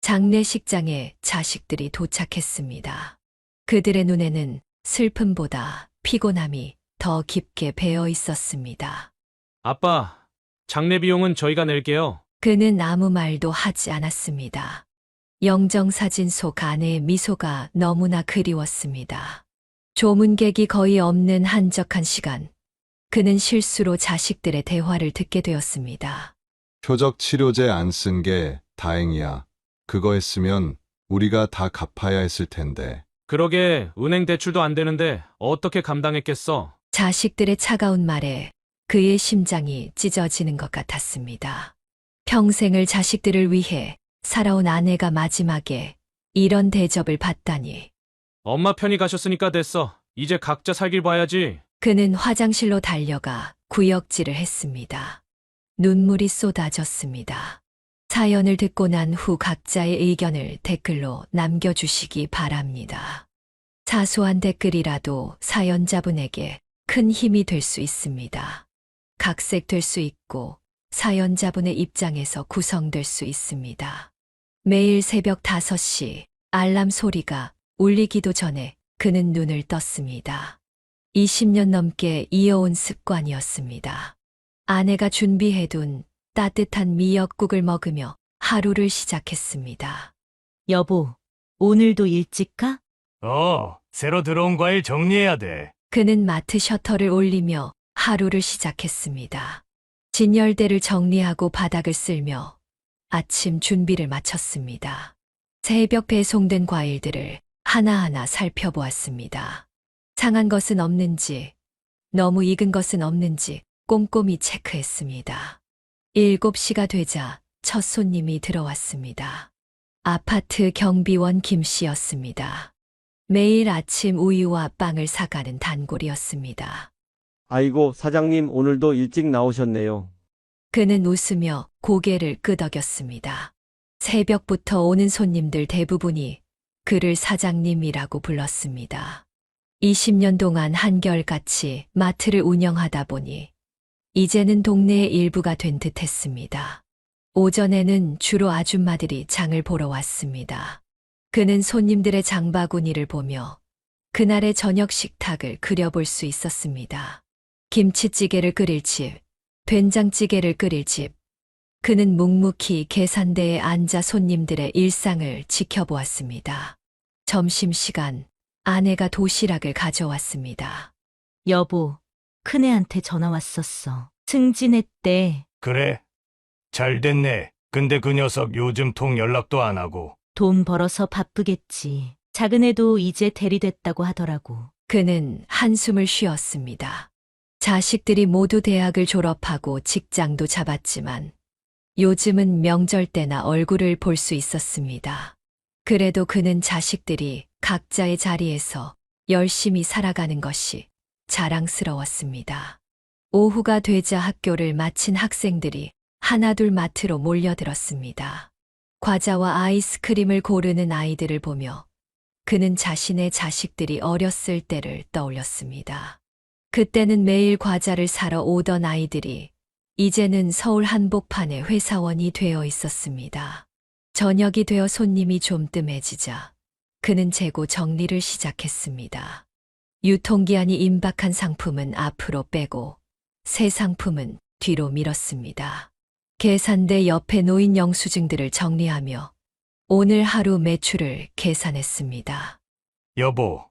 장례식장에 자식들이 도착했습니다. 그들의 눈에는 슬픔보다 피곤함이 더 깊게 배어 있었습니다. 아빠, 장례 비용은 저희가 낼게요. 그는 아무 말도 하지 않았습니다. 영정사진 속 아내의 미소가 너무나 그리웠습니다. 조문객이 거의 없는 한적한 시간, 그는 실수로 자식들의 대화를 듣게 되었습니다. 표적 치료제 안 쓴 게 다행이야. 그거 했으면 우리가 다 갚아야 했을 텐데. 그러게 은행 대출도 안 되는데 어떻게 감당했겠어? 자식들의 차가운 말에 그의 심장이 찢어지는 것 같았습니다. 평생을 자식들을 위해 살아온 아내가 마지막에 이런 대접을 받다니. 엄마 편히 가셨으니까 됐어. 이제 각자 살길 봐야지. 그는 화장실로 달려가 구역질을 했습니다. 눈물이 쏟아졌습니다. 사연을 듣고 난 후 각자의 의견을 댓글로 남겨주시기 바랍니다. 사소한 댓글이라도 사연자분에게 큰 힘이 될 수 있습니다. 각색될 수 있고 사연자분의 입장에서 구성될 수 있습니다. 매일 새벽 5시 알람 소리가 울리기도 전에 그는 눈을 떴습니다. 20년 넘게 이어온 습관이었습니다. 아내가 준비해둔 따뜻한 미역국을 먹으며 하루를 시작했습니다. 여보, 오늘도 일찍 가? 새로 들어온 과일 정리해야 돼. 그는 마트 셔터를 올리며 하루를 시작했습니다. 진열대를 정리하고 바닥을 쓸며 아침 준비를 마쳤습니다. 새벽 배송된 과일들을 하나하나 살펴보았습니다. 상한 것은 없는지, 너무 익은 것은 없는지 꼼꼼히 체크했습니다. 7시가 되자 첫 손님이 들어왔습니다. 아파트 경비원 김 씨였습니다. 매일 아침 우유와 빵을 사가는 단골이었습니다. 아이고, 사장님 오늘도 일찍 나오셨네요. 그는 웃으며 고개를 끄덕였습니다. 새벽부터 오는 손님들 대부분이 그를 사장님이라고 불렀습니다. 20년 동안 한결같이 마트를 운영하다 보니 이제는 동네의 일부가 된 듯 했습니다. 오전에는 주로 아줌마들이 장을 보러 왔습니다. 그는 손님들의 장바구니를 보며 그날의 저녁 식탁을 그려볼 수 있었습니다. 김치찌개를 끓일 집, 된장찌개를 끓일 집. 그는 묵묵히 계산대에 앉아 손님들의 일상을 지켜보았습니다. 점심시간, 아내가 도시락을 가져왔습니다. 여보, 큰애한테 전화 왔었어. 승진했대. 그래? 잘 됐네. 근데 그 녀석 요즘 통 연락도 안 하고. 돈 벌어서 바쁘겠지. 작은애도 이제 대리됐다고 하더라고. 그는 한숨을 쉬었습니다. 자식들이 모두 대학을 졸업하고 직장도 잡았지만 요즘은 명절 때나 얼굴을 볼 수 있었습니다. 그래도 그는 자식들이 각자의 자리에서 열심히 살아가는 것이 자랑스러웠습니다. 오후가 되자 학교를 마친 학생들이 하나둘 마트로 몰려들었습니다. 과자와 아이스크림을 고르는 아이들을 보며 그는 자신의 자식들이 어렸을 때를 떠올렸습니다. 그때는 매일 과자를 사러 오던 아이들이 이제는 서울 한복판의 회사원이 되어 있었습니다. 저녁이 되어 손님이 좀 뜸해지자 그는 재고 정리를 시작했습니다. 유통기한이 임박한 상품은 앞으로 빼고 새 상품은 뒤로 밀었습니다. 계산대 옆에 놓인 영수증들을 정리하며 오늘 하루 매출을 계산했습니다. 여보,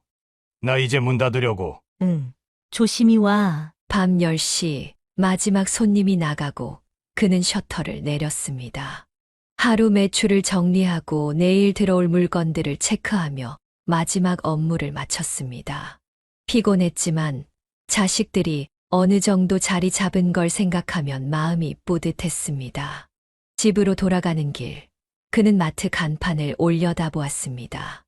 나 이제 문 닫으려고. 응, 조심히 와. 밤 10시 마지막 손님이 나가고 그는 셔터를 내렸습니다. 하루 매출을 정리하고 내일 들어올 물건들을 체크하며 마지막 업무를 마쳤습니다. 피곤했지만 자식들이 어느 정도 자리 잡은 걸 생각하면 마음이 뿌듯했습니다. 집으로 돌아가는 길, 그는 마트 간판을 올려다보았습니다.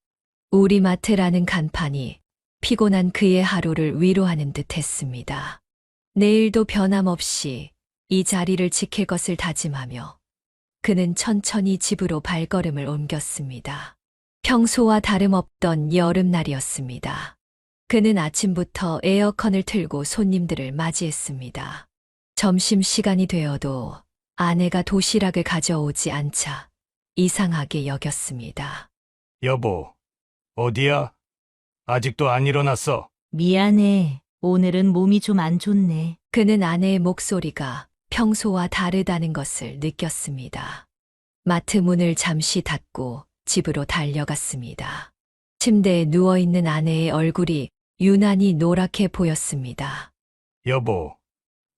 우리 마트라는 간판이 피곤한 그의 하루를 위로하는 듯 했습니다. 내일도 변함없이 이 자리를 지킬 것을 다짐하며 그는 천천히 집으로 발걸음을 옮겼습니다. 평소와 다름없던 여름날이었습니다. 그는 아침부터 에어컨을 틀고 손님들을 맞이했습니다. 점심시간이 되어도 아내가 도시락을 가져오지 않자 이상하게 여겼습니다. 여보, 어디야? 아직도 안 일어났어. 미안해. 오늘은 몸이 좀 안 좋네. 그는 아내의 목소리가 평소와 다르다는 것을 느꼈습니다. 마트 문을 잠시 닫고 집으로 달려갔습니다. 침대에 누워있는 아내의 얼굴이 유난히 노랗게 보였습니다. 여보,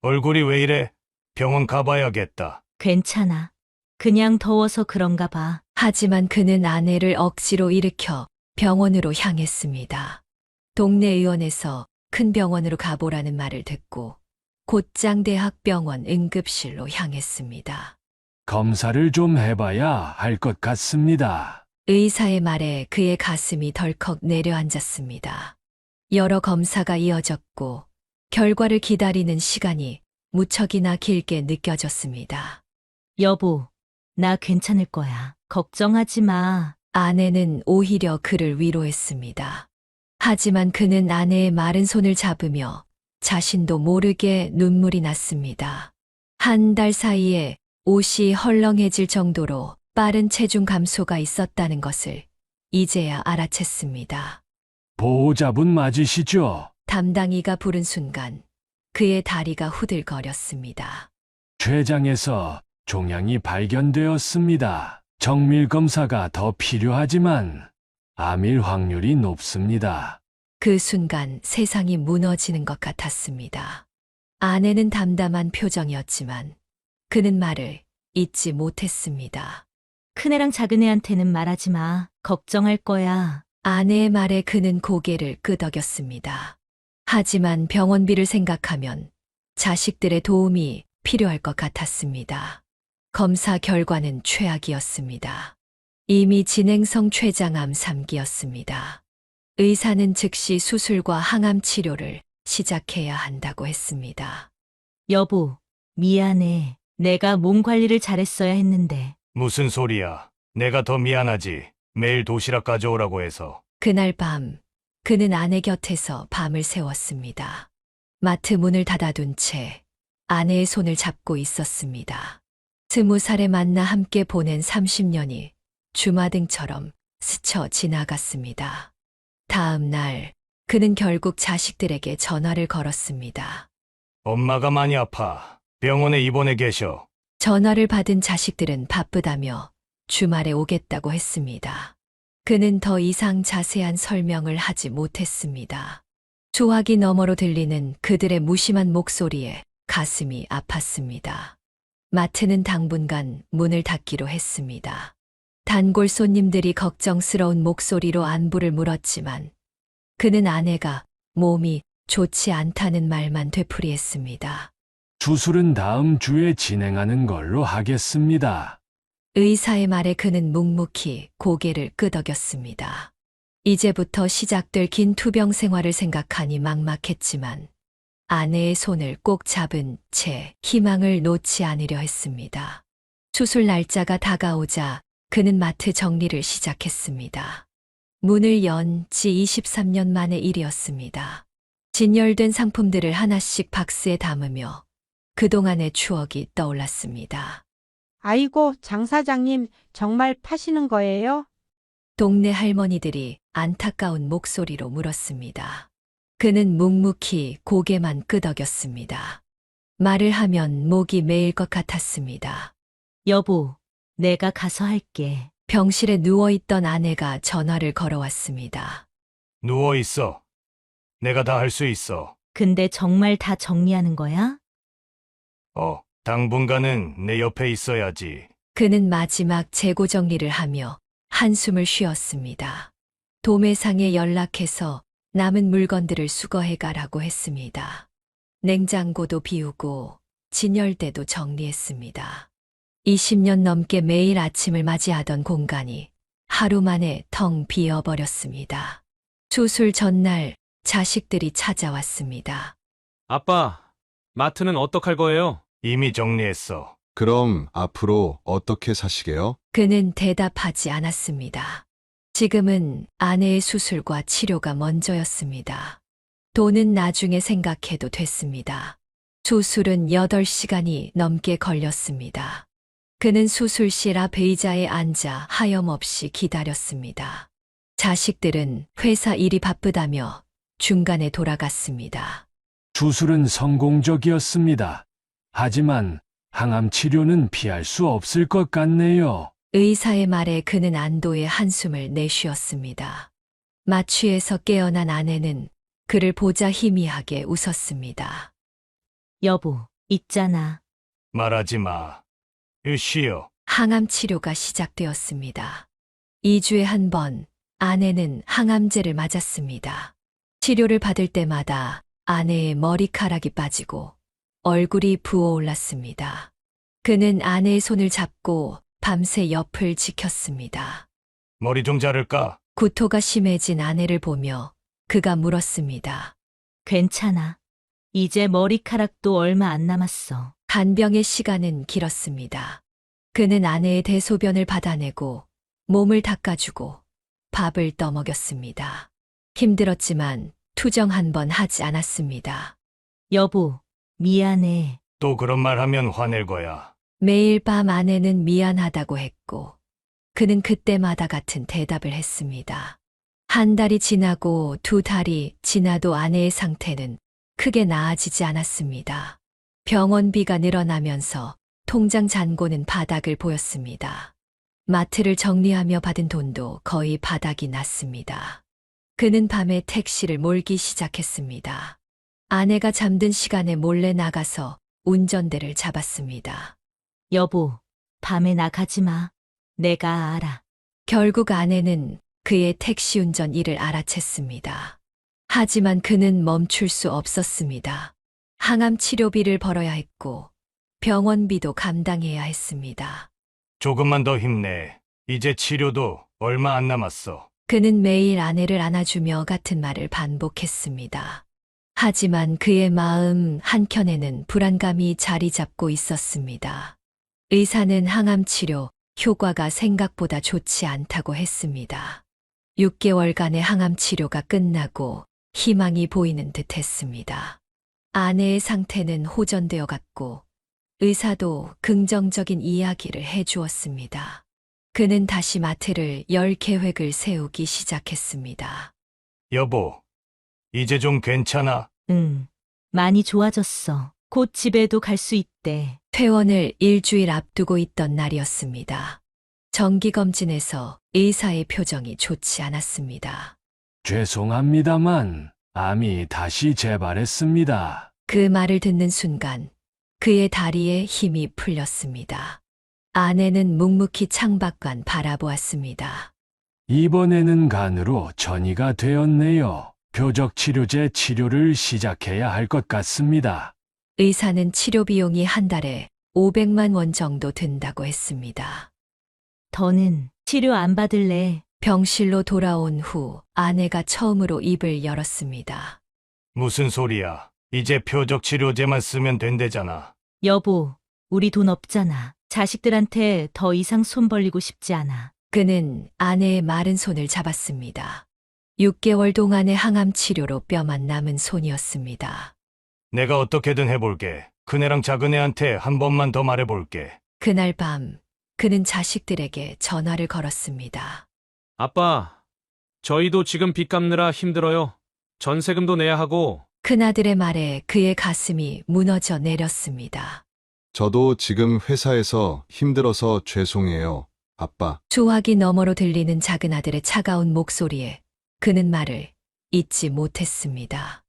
얼굴이 왜 이래? 병원 가봐야겠다. 괜찮아. 그냥 더워서 그런가 봐. 하지만 그는 아내를 억지로 일으켜 병원으로 향했습니다. 동네 의원에서 큰 병원으로 가보라는 말을 듣고 곧장 대학병원 응급실로 향했습니다. 검사를 좀 해봐야 할 것 같습니다. 의사의 말에 그의 가슴이 덜컥 내려앉았습니다. 여러 검사가 이어졌고 결과를 기다리는 시간이 무척이나 길게 느껴졌습니다. 여보, 나 괜찮을 거야. 걱정하지 마. 아내는 오히려 그를 위로했습니다. 하지만 그는 아내의 마른 손을 잡으며 자신도 모르게 눈물이 났습니다. 한 달 사이에 옷이 헐렁해질 정도로 빠른 체중 감소가 있었다는 것을 이제야 알아챘습니다. 보호자분 맞으시죠? 담당이가 부른 순간 그의 다리가 후들거렸습니다. 췌장에서 종양이 발견되었습니다. 정밀 검사가 더 필요하지만 암일 확률이 높습니다. 그 순간 세상이 무너지는 것 같았습니다. 아내는 담담한 표정이었지만 그는 말을 잊지 못했습니다. 큰애랑 작은애한테는 말하지 마. 걱정할 거야. 아내의 말에 그는 고개를 끄덕였습니다. 하지만 병원비를 생각하면 자식들의 도움이 필요할 것 같았습니다. 검사 결과는 최악이었습니다. 이미 진행성 췌장암 3기였습니다. 의사는 즉시 수술과 항암 치료를 시작해야 한다고 했습니다. 여보, 미안해. 내가 몸 관리를 잘했어야 했는데. 무슨 소리야? 내가 더 미안하지. 매일 도시락 가져오라고 해서. 그날 밤 그는 아내 곁에서 밤을 새웠습니다. 마트 문을 닫아둔 채 아내의 손을 잡고 있었습니다. 20살에 만나 함께 보낸 30년이 주마등처럼 스쳐 지나갔습니다. 다음 날 그는 결국 자식들에게 전화를 걸었습니다. 엄마가 많이 아파. 병원에 입원해 계셔. 전화를 받은 자식들은 바쁘다며 주말에 오겠다고 했습니다. 그는 더 이상 자세한 설명을 하지 못했습니다. 소화기 너머로 들리는 그들의 무심한 목소리에 가슴이 아팠습니다. 마트는 당분간 문을 닫기로 했습니다. 단골 손님들이 걱정스러운 목소리로 안부를 물었지만 그는 아내가 몸이 좋지 않다는 말만 되풀이했습니다. 수술은 다음 주에 진행하는 걸로 하겠습니다. 의사의 말에 그는 묵묵히 고개를 끄덕였습니다. 이제부터 시작될 긴 투병 생활을 생각하니 막막했지만 아내의 손을 꼭 잡은 채 희망을 놓지 않으려 했습니다. 수술 날짜가 다가오자 그는 마트 정리를 시작했습니다. 문을 연 지 23년 만의 일이었습니다. 진열된 상품들을 하나씩 박스에 담으며 그동안의 추억이 떠올랐습니다. 아이고, 장 사장님, 정말 파시는 거예요? 동네 할머니들이 안타까운 목소리로 물었습니다. 그는 묵묵히 고개만 끄덕였습니다. 말을 하면 목이 메일 것 같았습니다. 여보, 내가 가서 할게. 병실에 누워있던 아내가 전화를 걸어왔습니다. 누워 있어. 내가 다 할 수 있어. 근데 정말 다 정리하는 거야? 당분간은 내 옆에 있어야지. 그는 마지막 재고 정리를 하며 한숨을 쉬었습니다. 도매상에 연락해서 남은 물건들을 수거해 가라고 했습니다. 냉장고도 비우고 진열대도 정리했습니다. 20년 넘게 매일 아침을 맞이하던 공간이 하루 만에 텅 비어버렸습니다. 수술 전날 자식들이 찾아왔습니다. 아빠, 마트는 어떡할 거예요? 이미 정리했어. 그럼 앞으로 어떻게 사시게요? 그는 대답하지 않았습니다. 지금은 아내의 수술과 치료가 먼저였습니다. 돈은 나중에 생각해도 됐습니다. 수술은 8시간이 넘게 걸렸습니다. 그는 수술실 앞 의자에 앉아 하염없이 기다렸습니다. 자식들은 회사 일이 바쁘다며 중간에 돌아갔습니다. 수술은 성공적이었습니다. 하지만 항암 치료는 피할 수 없을 것 같네요. 의사의 말에 그는 안도의 한숨을 내쉬었습니다. 마취에서 깨어난 아내는 그를 보자 희미하게 웃었습니다. 여보, 있잖아. 말하지 마. 쉬어. 항암 치료가 시작되었습니다. 2주에 한 번 아내는 항암제를 맞았습니다. 치료를 받을 때마다 아내의 머리카락이 빠지고 얼굴이 부어올랐습니다. 그는 아내의 손을 잡고 밤새 옆을 지켰습니다. 머리 좀 자를까? 구토가 심해진 아내를 보며 그가 물었습니다. 괜찮아. 이제 머리카락도 얼마 안 남았어. 간병의 시간은 길었습니다. 그는 아내의 대소변을 받아내고 몸을 닦아주고 밥을 떠먹였습니다. 힘들었지만 투정 한 번 하지 않았습니다. 여보, 미안해. 또 그런 말 하면 화낼 거야. 매일 밤 아내는 미안하다고 했고 그는 그때마다 같은 대답을 했습니다. 한 달이 지나고 2달이 지나도 아내의 상태는 크게 나아지지 않았습니다. 병원비가 늘어나면서 통장 잔고는 바닥을 보였습니다. 마트를 정리하며 받은 돈도 거의 바닥이 났습니다. 그는 밤에 택시를 몰기 시작했습니다. 아내가 잠든 시간에 몰래 나가서 운전대를 잡았습니다. 여보, 밤에 나가지 마. 내가 알아. 결국 아내는 그의 택시 운전 일을 알아챘습니다. 하지만 그는 멈출 수 없었습니다. 항암 치료비를 벌어야 했고 병원비도 감당해야 했습니다. 조금만 더 힘내. 이제 치료도 얼마 안 남았어. 그는 매일 아내를 안아주며 같은 말을 반복했습니다. 하지만 그의 마음 한켠에는 불안감이 자리 잡고 있었습니다. 의사는 항암 치료 효과가 생각보다 좋지 않다고 했습니다. 6개월간의 항암 치료가 끝나고 희망이 보이는 듯 했습니다. 아내의 상태는 호전되어 갔고 의사도 긍정적인 이야기를 해주었습니다. 그는 다시 마트를 열 계획을 세우기 시작했습니다. 여보, 이제 좀 괜찮아? 응. 많이 좋아졌어. 곧 집에도 갈 수 있대. 퇴원을 일주일 앞두고 있던 날이었습니다. 정기검진에서 의사의 표정이 좋지 않았습니다. 죄송합니다만 암이 다시 재발했습니다. 그 말을 듣는 순간 그의 다리에 힘이 풀렸습니다. 아내는 묵묵히 창밖만 바라보았습니다. 이번에는 간으로 전이가 되었네요. 표적 치료제 치료를 시작해야 할 것 같습니다. 의사는 치료 비용이 한 달에 500만 원 정도 든다고 했습니다. 더는 치료 안 받을래. 병실로 돌아온 후 아내가 처음으로 입을 열었습니다. 무슨 소리야? 이제 표적 치료제만 쓰면 된대잖아. 여보, 우리 돈 없잖아. 자식들한테 더 이상 손 벌리고 싶지 않아. 그는 아내의 마른 손을 잡았습니다. 6개월 동안의 항암 치료로 뼈만 남은 손이었습니다. 내가 어떻게든 해볼게. 큰애랑 작은애한테 한 번만 더 말해볼게. 그날 밤 그는 자식들에게 전화를 걸었습니다. 아빠, 저희도 지금 빚 갚느라 힘들어요. 전세금도 내야 하고. 큰아들의 말에 그의 가슴이 무너져 내렸습니다. 저도 지금 회사에서 힘들어서 죄송해요, 아빠. 소화기 너머로 들리는 작은아들의 차가운 목소리에 그는 말을 잇지 못했습니다.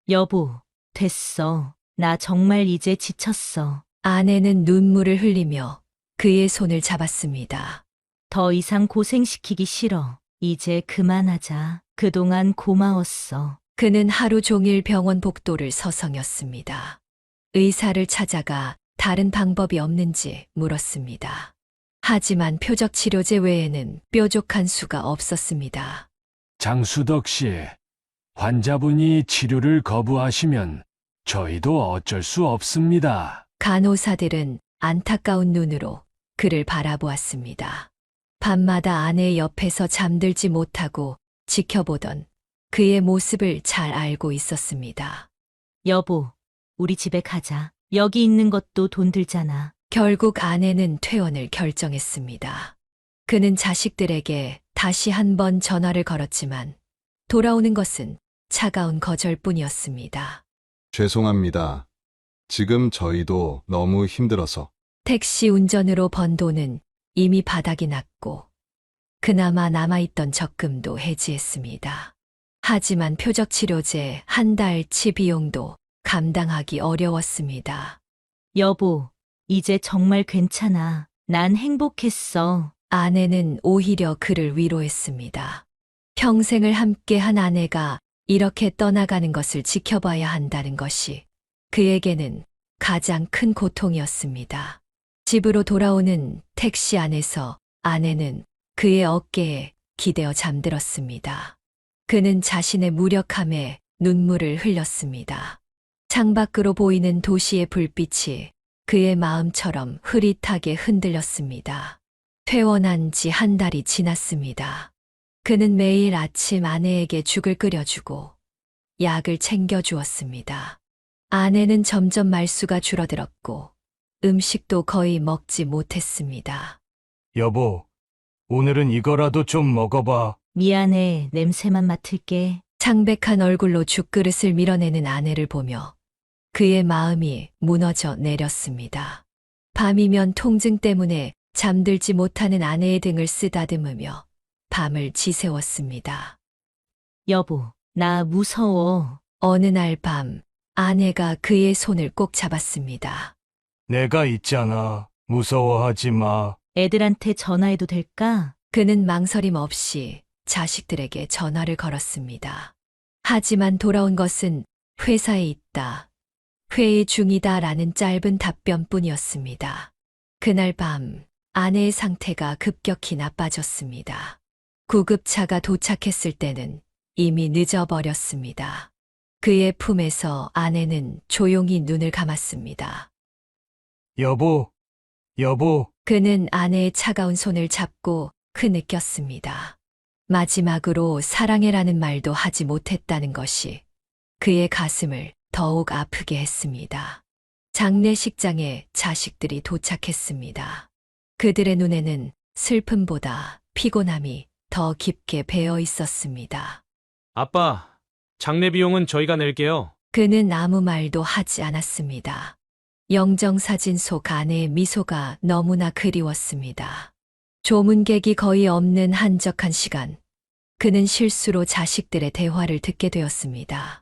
여보, 됐어. 나 정말 이제 지쳤어. 아내는 눈물을 흘리며 그의 손을 잡았습니다. 더 이상 고생시키기 싫어. 이제 그만하자. 그동안 고마웠어. 그는 하루 종일 병원 복도를 서성였습니다. 의사를 찾아가 다른 방법이 없는지 물었습니다. 하지만 표적 치료제 외에는 뾰족한 수가 없었습니다. 장수덕 씨, 환자분이 치료를 거부하시면 저희도 어쩔 수 없습니다. 간호사들은 안타까운 눈으로 그를 바라보았습니다. 밤마다 아내 옆에서 잠들지 못하고 지켜보던 그의 모습을 잘 알고 있었습니다. 여보, 우리 집에 가자. 여기 있는 것도 돈 들잖아. 결국 아내는 퇴원을 결정했습니다. 그는 자식들에게 다시 한 번 전화를 걸었지만 돌아오는 것은 차가운 거절뿐이었습니다. 죄송합니다. 지금 저희도 너무 힘들어서. 택시 운전으로 번 돈은 이미 바닥이 났고 그나마 남아있던 적금도 해지했습니다. 하지만 표적치료제 한 달치 비용도 감당하기 어려웠습니다. 여보, 이제 정말 괜찮아. 난 행복했어. 아내는 오히려 그를 위로했습니다. 평생을 함께한 아내가 이렇게 떠나가는 것을 지켜봐야 한다는 것이 그에게는 가장 큰 고통이었습니다. 집으로 돌아오는 택시 안에서 아내는 그의 어깨에 기대어 잠들었습니다. 그는 자신의 무력함에 눈물을 흘렸습니다. 창밖으로 보이는 도시의 불빛이 그의 마음처럼 흐릿하게 흔들렸습니다. 퇴원한 지 한 달이 지났습니다. 그는 매일 아침 아내에게 죽을 끓여주고 약을 챙겨주었습니다. 아내는 점점 말수가 줄어들었고 음식도 거의 먹지 못했습니다. 여보, 오늘은 이거라도 좀 먹어봐. 미안해. 냄새만 맡을게. 창백한 얼굴로 죽그릇을 밀어내는 아내를 보며 그의 마음이 무너져 내렸습니다. 밤이면 통증 때문에 잠들지 못하는 아내의 등을 쓰다듬으며 밤을 지새웠습니다. 여보, 나 무서워. 어느 날 밤, 아내가 그의 손을 꼭 잡았습니다. 내가 있잖아. 무서워하지 마. 애들한테 전화해도 될까? 그는 망설임 없이 자식들에게 전화를 걸었습니다. 하지만 돌아온 것은 회사에 있다, 회의 중이다 라는 짧은 답변뿐이었습니다. 그날 밤, 아내의 상태가 급격히 나빠졌습니다. 구급차가 도착했을 때는 이미 늦어버렸습니다. 그의 품에서 아내는 조용히 눈을 감았습니다. 여보, 여보. 그는 아내의 차가운 손을 잡고 흐느꼈습니다. 마지막으로 사랑해라는 말도 하지 못했다는 것이 그의 가슴을 더욱 아프게 했습니다. 장례식장에 자식들이 도착했습니다. 그들의 눈에는 슬픔보다 피곤함이 더 깊게 배어 있었습니다. 아빠, 장례 비용은 저희가 낼게요. 그는 아무 말도 하지 않았습니다. 영정사진 속 아내의 미소가 너무나 그리웠습니다. 조문객이 거의 없는 한적한 시간, 그는 실수로 자식들의 대화를 듣게 되었습니다.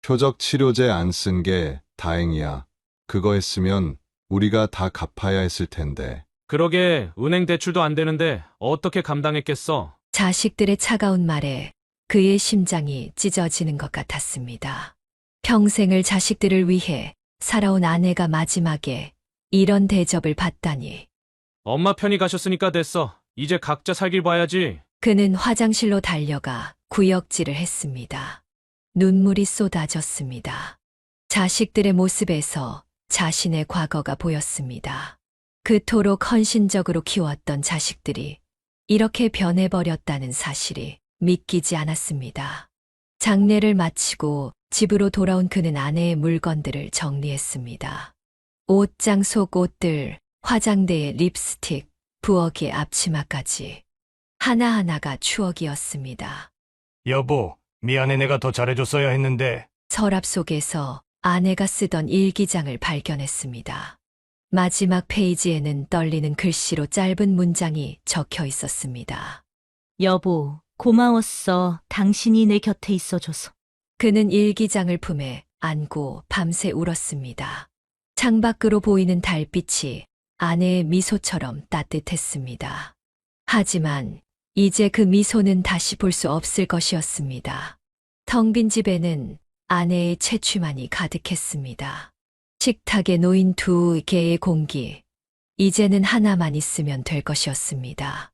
표적 치료제 안 쓴 게 다행이야. 그거 했으면 우리가 다 갚아야 했을 텐데. 그러게 은행 대출도 안 되는데 어떻게 감당했겠어? 자식들의 차가운 말에 그의 심장이 찢어지는 것 같았습니다. 평생을 자식들을 위해 살아온 아내가 마지막에 이런 대접을 받다니. 엄마 편히 가셨으니까 됐어. 이제 각자 살길 봐야지. 그는 화장실로 달려가 구역질을 했습니다. 눈물이 쏟아졌습니다. 자식들의 모습에서 자신의 과거가 보였습니다. 그토록 헌신적으로 키웠던 자식들이 이렇게 변해버렸다는 사실이 믿기지 않았습니다. 장례를 마치고 집으로 돌아온 그는 아내의 물건들을 정리했습니다. 옷장 속 옷들, 화장대의 립스틱, 부엌의 앞치마까지 하나하나가 추억이었습니다. 여보, 미안해. 내가 더 잘해줬어야 했는데. 서랍 속에서 아내가 쓰던 일기장을 발견했습니다. 마지막 페이지에는 떨리는 글씨로 짧은 문장이 적혀 있었습니다. 여보, 고마웠어. 당신이 내 곁에 있어줘서. 그는 일기장을 품에 안고 밤새 울었습니다. 창밖으로 보이는 달빛이 아내의 미소처럼 따뜻했습니다. 하지만 이제 그 미소는 다시 볼 수 없을 것이었습니다. 텅 빈 집에는 아내의 채취만이 가득했습니다. 식탁에 놓인 2개의 공기, 이제는 하나만 있으면 될 것이었습니다.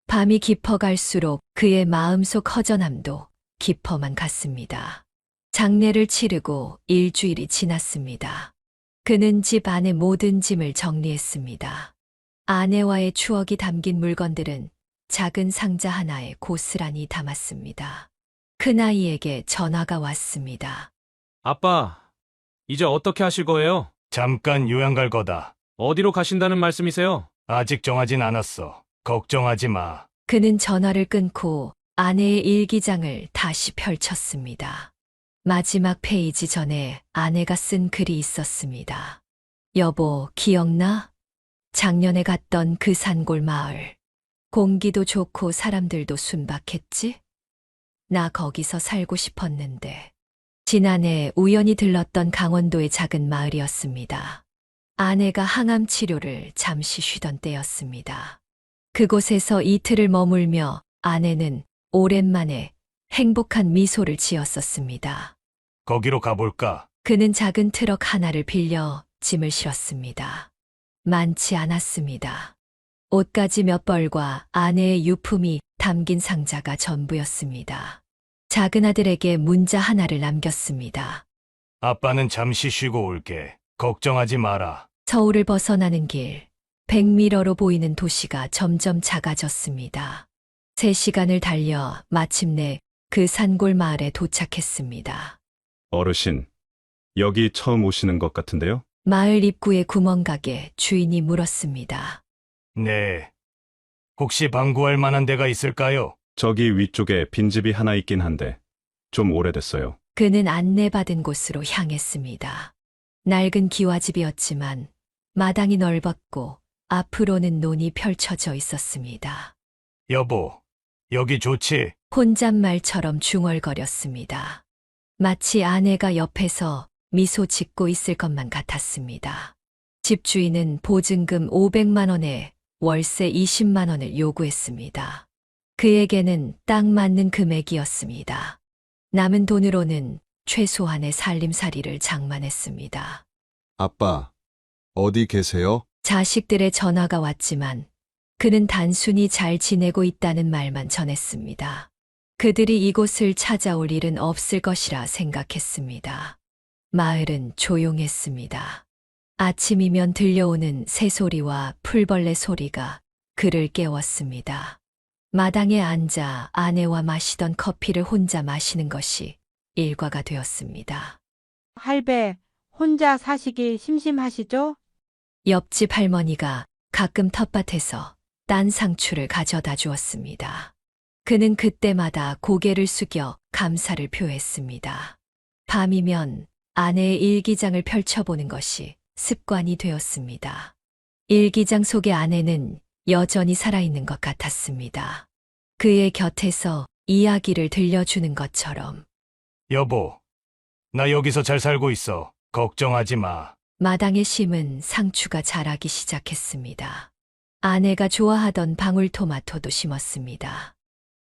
밤이 깊어갈수록 그의 마음속 허전함도 깊어만 갔습니다. 장례를 치르고 일주일이 지났습니다. 그는 집 안의 모든 짐을 정리했습니다. 아내와의 추억이 담긴 물건들은 작은 상자 하나에 고스란히 담았습니다. 큰아이에게 전화가 왔습니다. 아빠, 이제 어떻게 하실 거예요? 잠깐 요양 갈 거다. 어디로 가신다는 말씀이세요? 아직 정하진 않았어. 걱정하지 마. 그는 전화를 끊고 아내의 일기장을 다시 펼쳤습니다. 마지막 페이지 전에 아내가 쓴 글이 있었습니다. 여보, 기억나? 작년에 갔던 그 산골 마을. 공기도 좋고 사람들도 순박했지? 나 거기서 살고 싶었는데. 지난해 우연히 들렀던 강원도의 작은 마을이었습니다. 아내가 항암 치료를 잠시 쉬던 때였습니다. 그곳에서 이틀을 머물며 아내는 오랜만에 행복한 미소를 지었었습니다. 거기로 가볼까? 그는 작은 트럭 하나를 빌려 짐을 실었습니다. 많지 않았습니다. 옷가지 몇 벌과 아내의 유품이 담긴 상자가 전부였습니다. 작은 아들에게 문자 하나를 남겼습니다. 아빠는 잠시 쉬고 올게. 걱정하지 마라. 서울을 벗어나는 길, 100미러로 보이는 도시가 점점 작아졌습니다. 3시간을 달려 마침내 그 산골 마을에 도착했습니다. 어르신, 여기 처음 오시는 것 같은데요? 마을 입구의 구멍가게 주인이 물었습니다. 네. 혹시 방구할 만한 데가 있을까요? 저기 위쪽에 빈집이 하나 있긴 한데 좀 오래됐어요. 그는 안내받은 곳으로 향했습니다. 낡은 기와집이었지만 마당이 넓었고 앞으로는 논이 펼쳐져 있었습니다. 여보, 여기 좋지? 혼잣말처럼 중얼거렸습니다. 마치 아내가 옆에서 미소 짓고 있을 것만 같았습니다. 집주인은 보증금 500만 원에 월세 20만 원을 요구했습니다. 그에게는 딱 맞는 금액이었습니다. 남은 돈으로는 최소한의 살림살이를 장만했습니다. 아빠, 어디 계세요? 자식들의 전화가 왔지만 그는 단순히 잘 지내고 있다는 말만 전했습니다. 그들이 이곳을 찾아올 일은 없을 것이라 생각했습니다. 마을은 조용했습니다. 아침이면 들려오는 새소리와 풀벌레 소리가 그를 깨웠습니다. 마당에 앉아 아내와 마시던 커피를 혼자 마시는 것이 일과가 되었습니다. 할배, 혼자 사시기 심심하시죠? 옆집 할머니가 가끔 텃밭에서 딴 상추를 가져다 주었습니다. 그는 그때마다 고개를 숙여 감사를 표했습니다. 밤이면 아내의 일기장을 펼쳐보는 것이 습관이 되었습니다. 일기장 속의 아내는 여전히 살아있는 것 같았습니다. 그의 곁에서 이야기를 들려주는 것처럼. 여보, 나 여기서 잘 살고 있어. 걱정하지 마. 마당에 심은 상추가 자라기 시작했습니다. 아내가 좋아하던 방울토마토도 심었습니다.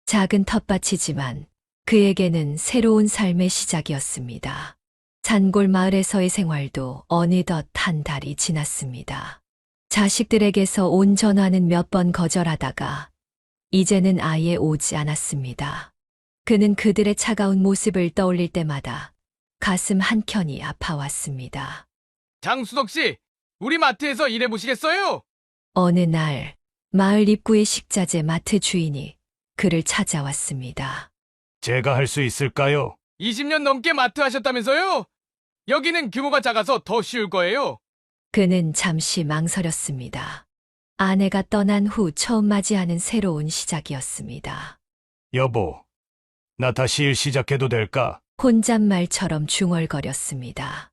작은 텃밭이지만 그에게는 새로운 삶의 시작이었습니다. 산골 마을에서의 생활도 어느덧 한 달이 지났습니다. 자식들에게서 온 전화는 몇 번 거절하다가 이제는 아예 오지 않았습니다. 그는 그들의 차가운 모습을 떠올릴 때마다 가슴 한켠이 아파왔습니다. 장수덕 씨, 우리 마트에서 일해보시겠어요? 어느 날 마을 입구의 식자재 마트 주인이 그를 찾아왔습니다. 제가 할 수 있을까요? 20년 넘게 마트 하셨다면서요? 여기는 규모가 작아서 더 쉬울 거예요. 그는 잠시 망설였습니다. 아내가 떠난 후 처음 맞이하는 새로운 시작이었습니다. 여보, 나 다시 일 시작해도 될까? 혼잣말처럼 중얼거렸습니다.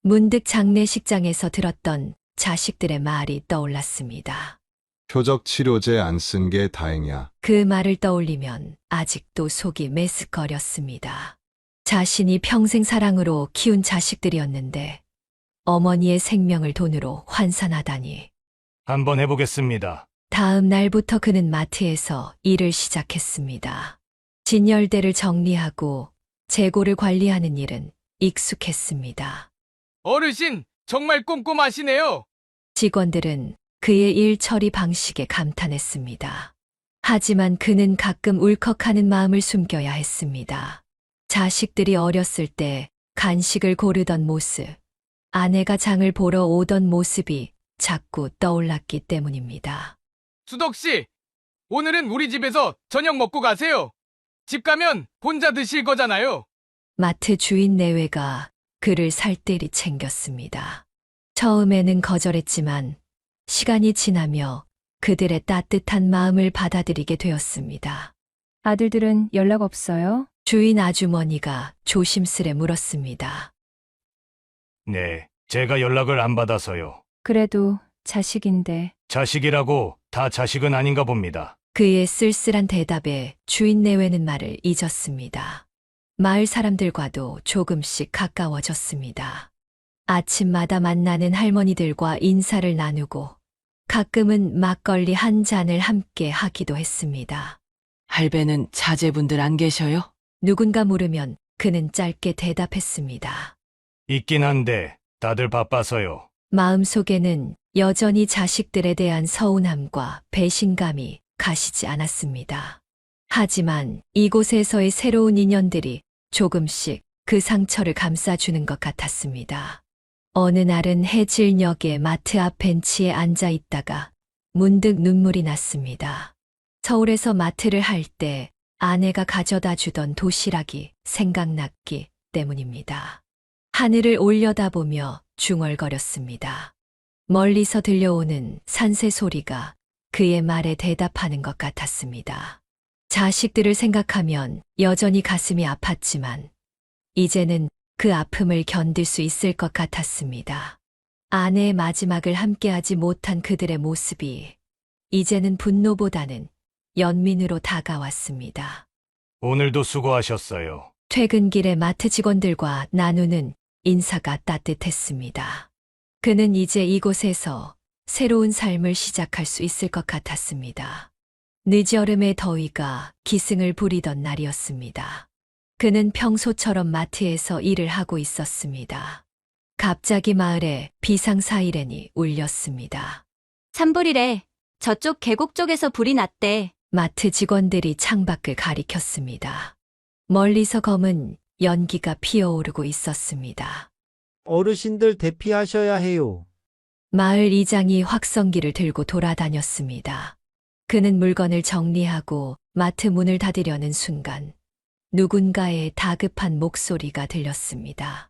문득 장례식장에서 들었던 자식들의 말이 떠올랐습니다. 표적 치료제 안 쓴 게 다행이야. 그 말을 떠올리면 아직도 속이 메스꺼렸습니다. 자신이 평생 사랑으로 키운 자식들이었는데 어머니의 생명을 돈으로 환산하다니. 한번 해보겠습니다. 다음 날부터 그는 마트에서 일을 시작했습니다. 진열대를 정리하고 재고를 관리하는 일은 익숙했습니다. 어르신, 정말 꼼꼼하시네요. 직원들은 그의 일 처리 방식에 감탄했습니다. 하지만 그는 가끔 울컥하는 마음을 숨겨야 했습니다. 자식들이 어렸을 때 간식을 고르던 모습, 아내가 장을 보러 오던 모습이 자꾸 떠올랐기 때문입니다. 수덕 씨, 오늘은 우리 집에서 저녁 먹고 가세요. 집 가면 혼자 드실 거잖아요. 마트 주인 내외가 그를 살뜰히 챙겼습니다. 처음에는 거절했지만 시간이 지나며 그들의 따뜻한 마음을 받아들이게 되었습니다. 아들들은 연락 없어요? 주인 아주머니가 조심스레 물었습니다. 네, 제가 연락을 안 받아서요. 그래도 자식인데. 자식이라고 다 자식은 아닌가 봅니다. 그의 쓸쓸한 대답에 주인 내외는 말을 잊었습니다. 마을 사람들과도 조금씩 가까워졌습니다. 아침마다 만나는 할머니들과 인사를 나누고 가끔은 막걸리 한 잔을 함께 하기도 했습니다. 할배는 자제분들 안 계셔요? 누군가 물으면 그는 짧게 대답했습니다. 있긴 한데 다들 바빠서요. 마음속에는 여전히 자식들에 대한 서운함과 배신감이 가시지 않았습니다. 하지만 이곳에서의 새로운 인연들이 조금씩 그 상처를 감싸주는 것 같았습니다. 어느 날은 해질녘에 마트 앞 벤치에 앉아 있다가 문득 눈물이 났습니다. 서울에서 마트를 할 때 아내가 가져다 주던 도시락이 생각났기 때문입니다. 하늘을 올려다보며 중얼거렸습니다. 멀리서 들려오는 산새 소리가 그의 말에 대답하는 것 같았습니다. 자식들을 생각하면 여전히 가슴이 아팠지만 이제는 그 아픔을 견딜 수 있을 것 같았습니다. 아내의 마지막을 함께하지 못한 그들의 모습이 이제는 분노보다는 연민으로 다가왔습니다. 오늘도 수고하셨어요. 퇴근길에 마트 직원들과 나누는 인사가 따뜻했습니다. 그는 이제 이곳에서 새로운 삶을 시작할 수 있을 것 같았습니다. 늦여름의 더위가 기승을 부리던 날이었습니다. 그는 평소처럼 마트에서 일을 하고 있었습니다. 갑자기 마을에 비상 사이렌이 울렸습니다. 산불이래. 저쪽 계곡 쪽에서 불이 났대. 마트 직원들이 창밖을 가리켰습니다. 멀리서 검은 연기가 피어오르고 있었습니다. 어르신들 대피하셔야 해요. 마을 이장이 확성기를 들고 돌아다녔습니다. 그는 물건을 정리하고 마트 문을 닫으려는 순간 누군가의 다급한 목소리가 들렸습니다.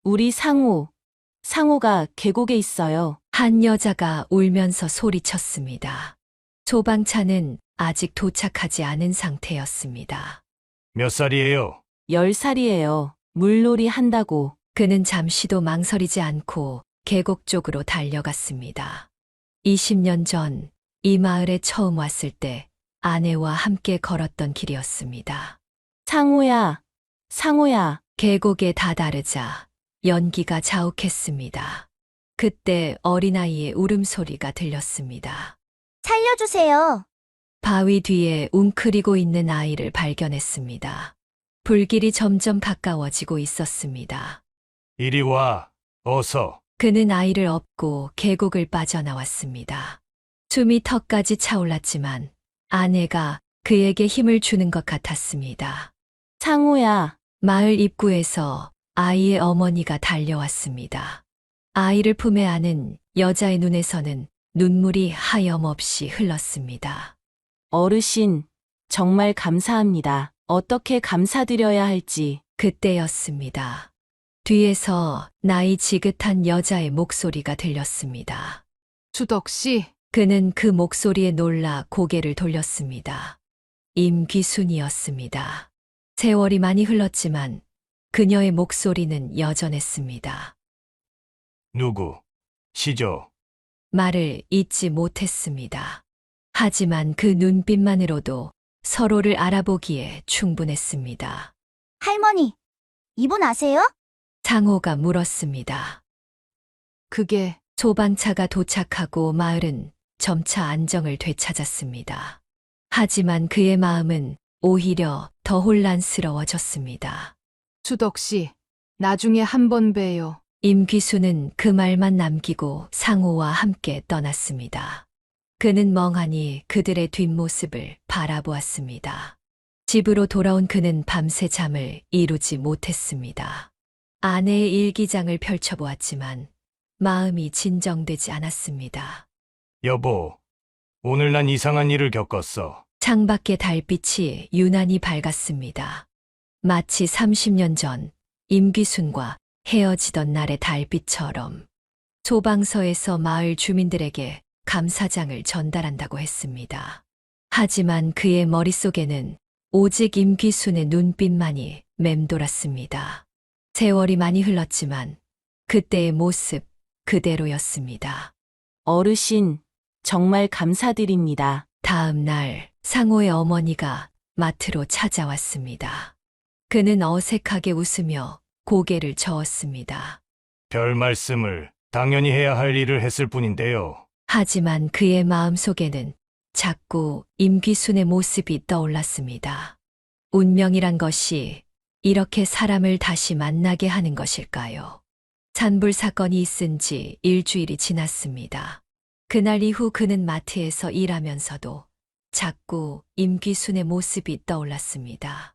우리 상호가 계곡에 있어요. 한 여자가 울면서 소리쳤습니다. 소방차는 아직 도착하지 않은 상태였습니다. 몇 살이에요? 10살이에요. 물놀이 한다고. 그는 잠시도 망설이지 않고 계곡 쪽으로 달려갔습니다. 20년 전 이 마을에 처음 왔을 때 아내와 함께 걸었던 길이었습니다. 상호야. 계곡에 다다르자 연기가 자욱했습니다. 그때 어린아이의 울음소리가 들렸습니다. 살려주세요. 바위 뒤에 웅크리고 있는 아이를 발견했습니다. 불길이 점점 가까워지고 있었습니다. 이리 와, 어서. 그는 아이를 업고 계곡을 빠져나왔습니다. 숨이 턱까지 차올랐지만 아내가 그에게 힘을 주는 것 같았습니다. 상호야. 마을 입구에서 아이의 어머니가 달려왔습니다. 아이를 품에 안은 여자의 눈에서는 눈물이 하염없이 흘렀습니다. 어르신, 정말 감사합니다. 어떻게 감사드려야 할지. 그때였습니다. 뒤에서 나이 지긋한 여자의 목소리가 들렸습니다. 수덕 씨, 그는 그 목소리에 놀라 고개를 돌렸습니다. 임귀순이었습니다. 세월이 많이 흘렀지만 그녀의 목소리는 여전했습니다. 누구시죠? 말을 잇지 못했습니다. 하지만 그 눈빛만으로도 서로를 알아보기에 충분했습니다. 할머니, 이분 아세요? 상호가 물었습니다. 그게 소방차가 도착하고 마을은 점차 안정을 되찾았습니다. 하지만 그의 마음은 오히려 더 혼란스러워졌습니다. 수덕 씨, 나중에 한번 봬요. 임귀수는 그 말만 남기고 상호와 함께 떠났습니다. 그는 멍하니 그들의 뒷모습을 바라보았습니다. 집으로 돌아온 그는 밤새 잠을 이루지 못했습니다. 아내의 일기장을 펼쳐보았지만 마음이 진정되지 않았습니다. 여보, 오늘 난 이상한 일을 겪었어. 창밖의 달빛이 유난히 밝았습니다. 마치 30년 전 임귀순과 헤어지던 날의 달빛처럼. 소방서에서 마을 주민들에게 감사장을 전달한다고 했습니다. 하지만 그의 머릿속에는 오직 임귀순의 눈빛만이 맴돌았습니다. 세월이 많이 흘렀지만 그때의 모습 그대로였습니다. 어르신, 정말 감사드립니다. 다음 날 상호의 어머니가 마트로 찾아왔습니다. 그는 어색하게 웃으며 고개를 저었습니다. 별 말씀을 당연히 해야 할 일을 했을 뿐인데요. 하지만 그의 마음속에는 자꾸 임귀순의 모습이 떠올랐습니다. 운명이란 것이 이렇게 사람을 다시 만나게 하는 것일까요? 산불 사건이 있은 지 일주일이 지났습니다. 그날 이후 그는 마트에서 일하면서도 자꾸 임귀순의 모습이 떠올랐습니다.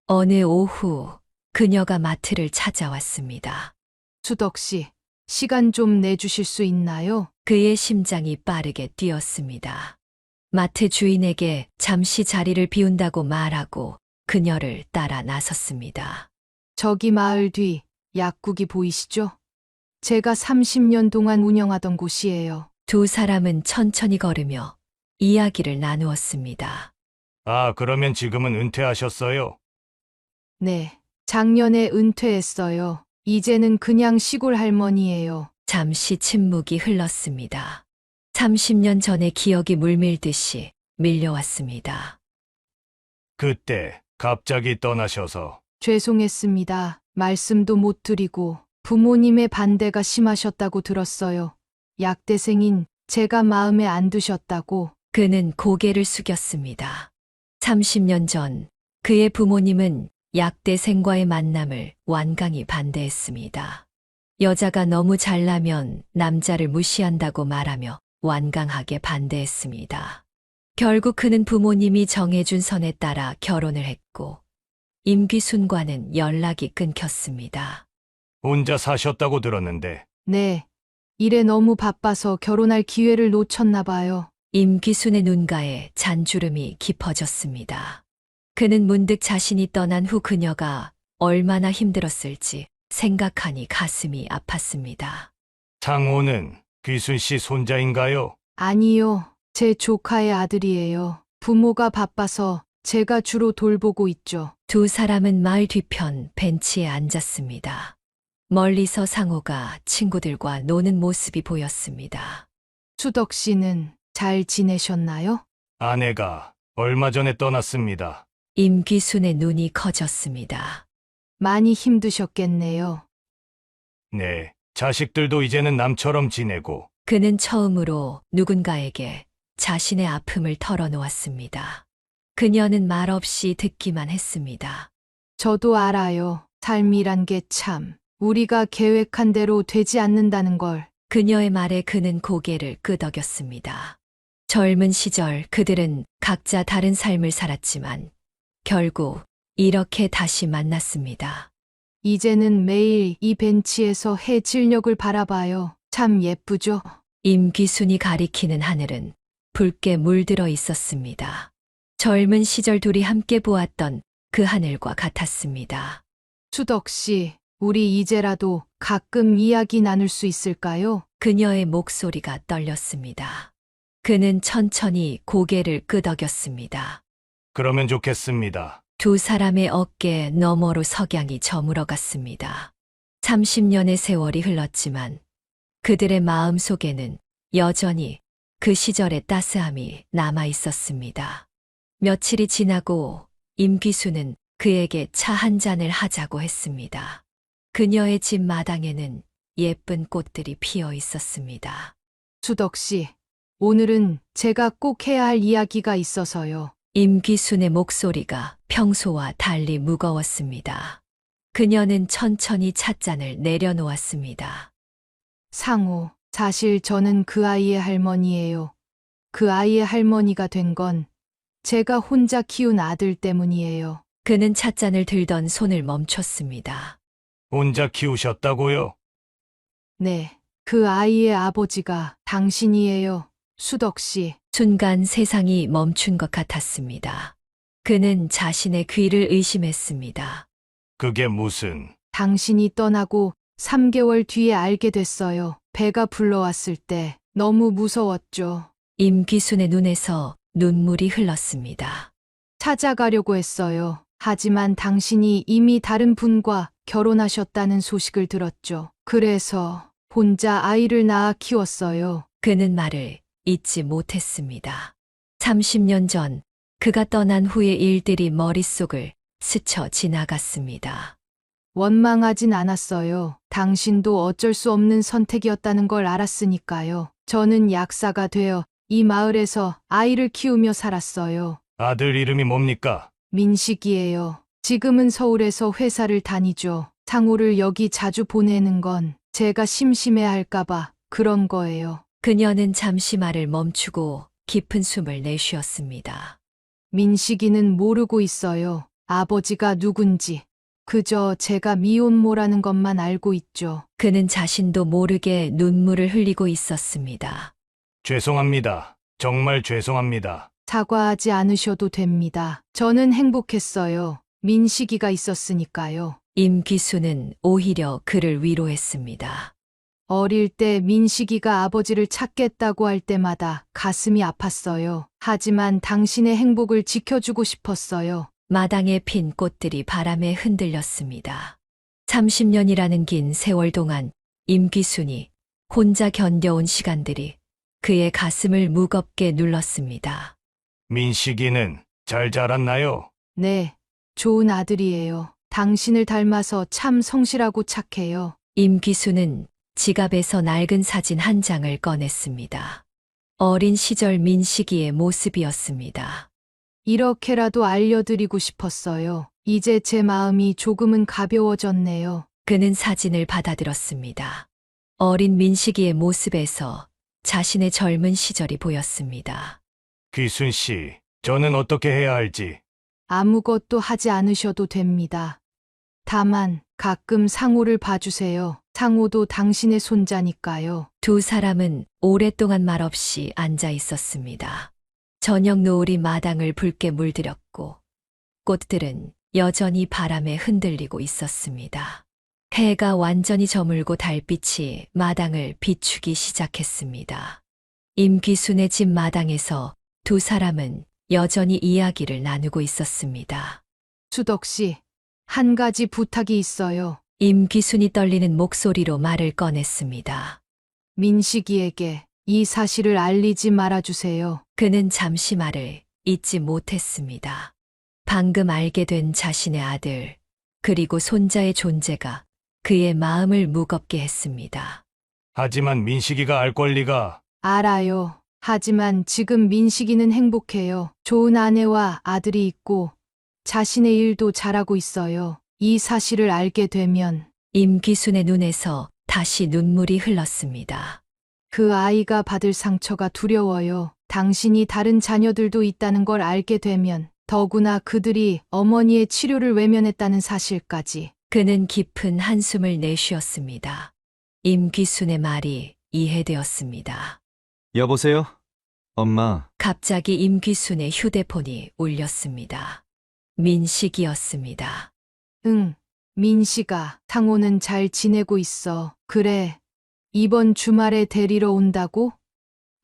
어느 오후 그녀가 마트를 찾아왔습니다. 수덕 씨, 시간 좀 내주실 수 있나요? 그의 심장이 빠르게 뛰었습니다. 마트 주인에게 잠시 자리를 비운다고 말하고 그녀를 따라 나섰습니다. 저기 마을 뒤 약국이 보이시죠? 제가 30년 동안 운영하던 곳이에요. 두 사람은 천천히 걸으며 이야기를 나누었습니다. 아, 그러면 지금은 은퇴하셨어요? 네, 작년에 은퇴했어요. 이제는 그냥 시골 할머니예요. 잠시 침묵이 흘렀습니다. 30년 전의 기억이 물밀듯이 밀려왔습니다. 그때 갑자기 떠나셔서 죄송했습니다. 말씀도 못 드리고 부모님의 반대가 심하셨다고 들었어요. 약대생인 제가 마음에 안 드셨다고. 그는 고개를 숙였습니다. 30년 전 그의 부모님은 약대생과의 만남을 완강히 반대했습니다. 여자가 너무 잘나면 남자를 무시한다고 말하며 완강하게 반대했습니다. 결국 그는 부모님이 정해준 선에 따라 결혼을 했고 임귀순과는 연락이 끊겼습니다. 혼자 사셨다고 들었는데 네, 일에 너무 바빠서 결혼할 기회를 놓쳤나 봐요. 임귀순의 눈가에 잔주름이 깊어졌습니다. 그는 문득 자신이 떠난 후 그녀가 얼마나 힘들었을지 생각하니 가슴이 아팠습니다. 상호는 귀순 씨 손자인가요? 아니요, 제 조카의 아들이에요. 부모가 바빠서 제가 주로 돌보고 있죠. 두 사람은 마을 뒤편 벤치에 앉았습니다. 멀리서 상호가 친구들과 노는 모습이 보였습니다. 수덕 씨는 잘 지내셨나요? 아내가 얼마 전에 떠났습니다. 임귀순의 눈이 커졌습니다. 많이 힘드셨겠네요. 네, 자식들도 이제는 남처럼 지내고 그는 처음으로 누군가에게 자신의 아픔을 털어놓았습니다. 그녀는 말없이 듣기만 했습니다. 저도 알아요. 삶이란 게 참 우리가 계획한 대로 되지 않는다는 걸. 그녀의 말에 그는 고개를 끄덕였습니다. 젊은 시절 그들은 각자 다른 삶을 살았지만 결국 이렇게 다시 만났습니다. 이제는 매일 이 벤치에서 해 진력을 바라봐요. 참 예쁘죠? 임귀순이 가리키는 하늘은 붉게 물들어 있었습니다. 젊은 시절 둘이 함께 보았던 그 하늘과 같았습니다. 수덕 씨, 우리 이제라도 가끔 이야기 나눌 수 있을까요? 그녀의 목소리가 떨렸습니다. 그는 천천히 고개를 끄덕였습니다. 그러면 좋겠습니다. 두 사람의 어깨 너머로 석양이 저물어 갔습니다. 30년의 세월이 흘렀지만 그들의 마음 속에는 여전히 그 시절의 따스함이 남아 있었습니다. 며칠이 지나고 임귀수는 그에게 차 한 잔을 하자고 했습니다. 그녀의 집 마당에는 예쁜 꽃들이 피어 있었습니다. 수덕 씨, 오늘은 제가 꼭 해야 할 이야기가 있어서요. 임귀순의 목소리가 평소와 달리 무거웠습니다. 그녀는 천천히 찻잔을 내려놓았습니다. 상호, 사실 저는 그 아이의 할머니예요. 그 아이의 할머니가 된 건 제가 혼자 키운 아들 때문이에요. 그는 찻잔을 들던 손을 멈췄습니다. 혼자 키우셨다고요? 네, 그 아이의 아버지가 당신이에요. 수덕 씨. 순간 세상이 멈춘 것 같았습니다. 그는 자신의 귀를 의심했습니다. 그게 무슨... 당신이 떠나고 3개월 뒤에 알게 됐어요. 배가 불러왔을 때 너무 무서웠죠. 임귀순의 눈에서 눈물이 흘렀습니다. 찾아가려고 했어요. 하지만 당신이 이미 다른 분과 결혼하셨다는 소식을 들었죠. 그래서 혼자 아이를 낳아 키웠어요. 그는 말을 잊지 못했습니다. 30년 전 그가 떠난 후의 일들이 머릿속을 스쳐 지나갔습니다. 원망하진 않았어요. 당신도 어쩔 수 없는 선택이었다는 걸 알았으니까요. 저는 약사가 되어 이 마을에서 아이를 키우며 살았어요. 아들 이름이 뭡니까? 민식이에요. 지금은 서울에서 회사를 다니죠. 상호를 여기 자주 보내는 건 제가 심심해 할까봐 그런 거예요. 그녀는 잠시 말을 멈추고 깊은 숨을 내쉬었습니다. 민식이는 모르고 있어요. 아버지가 누군지. 그저 제가 미혼모라는 것만 알고 있죠. 그는 자신도 모르게 눈물을 흘리고 있었습니다. 죄송합니다. 정말 죄송합니다. 사과하지 않으셔도 됩니다. 저는 행복했어요. 민식이가 있었으니까요. 임귀순은 오히려 그를 위로했습니다. 어릴 때 민식이가 아버지를 찾겠다고 할 때마다 가슴이 아팠어요. 하지만 당신의 행복을 지켜주고 싶었어요. 마당에 핀 꽃들이 바람에 흔들렸습니다. 30년이라는 긴 세월 동안 임귀순이 혼자 견뎌온 시간들이 그의 가슴을 무겁게 눌렀습니다. 민식이는 잘 자랐나요? 네, 좋은 아들이에요. 당신을 닮아서 참 성실하고 착해요. 임귀순은 지갑에서 낡은 사진 한 장을 꺼냈습니다. 어린 시절 민식이의 모습이었습니다. 이렇게라도 알려드리고 싶었어요. 이제 제 마음이 조금은 가벼워졌네요. 그는 사진을 받아들었습니다. 어린 민식이의 모습에서 자신의 젊은 시절이 보였습니다. 귀순 씨, 저는 어떻게 해야 할지. 아무것도 하지 않으셔도 됩니다. 다만 가끔 상호를 봐주세요. 상호도 당신의 손자니까요. 두 사람은 오랫동안 말없이 앉아 있었습니다. 저녁 노을이 마당을 붉게 물들였고 꽃들은 여전히 바람에 흔들리고 있었습니다. 해가 완전히 저물고 달빛이 마당을 비추기 시작했습니다. 임귀순의 집 마당에서 두 사람은 여전히 이야기를 나누고 있었습니다. 수덕 씨, 한 가지 부탁이 있어요. 임귀순이 떨리는 목소리로 말을 꺼냈습니다. 민식이에게 이 사실을 알리지 말아주세요. 그는 잠시 말을 잊지 못했습니다. 방금 알게 된 자신의 아들, 그리고 손자의 존재가 그의 마음을 무겁게 했습니다. 하지만 민식이가 알 권리가. 알아요. 하지만 지금 민식이는 행복해요. 좋은 아내와 아들이 있고 자신의 일도 잘하고 있어요. 이 사실을 알게 되면 임귀순의 눈에서 다시 눈물이 흘렀습니다. 그 아이가 받을 상처가 두려워요. 당신이 다른 자녀들도 있다는 걸 알게 되면 더구나 그들이 어머니의 치료를 외면했다는 사실까지. 그는 깊은 한숨을 내쉬었습니다. 임귀순의 말이 이해되었습니다. 여보세요? 엄마, 갑자기 임귀순의 휴대폰이 울렸습니다. 민식이었습니다. 응, 민식아, 상호는 잘 지내고 있어. 그래, 이번 주말에 데리러 온다고?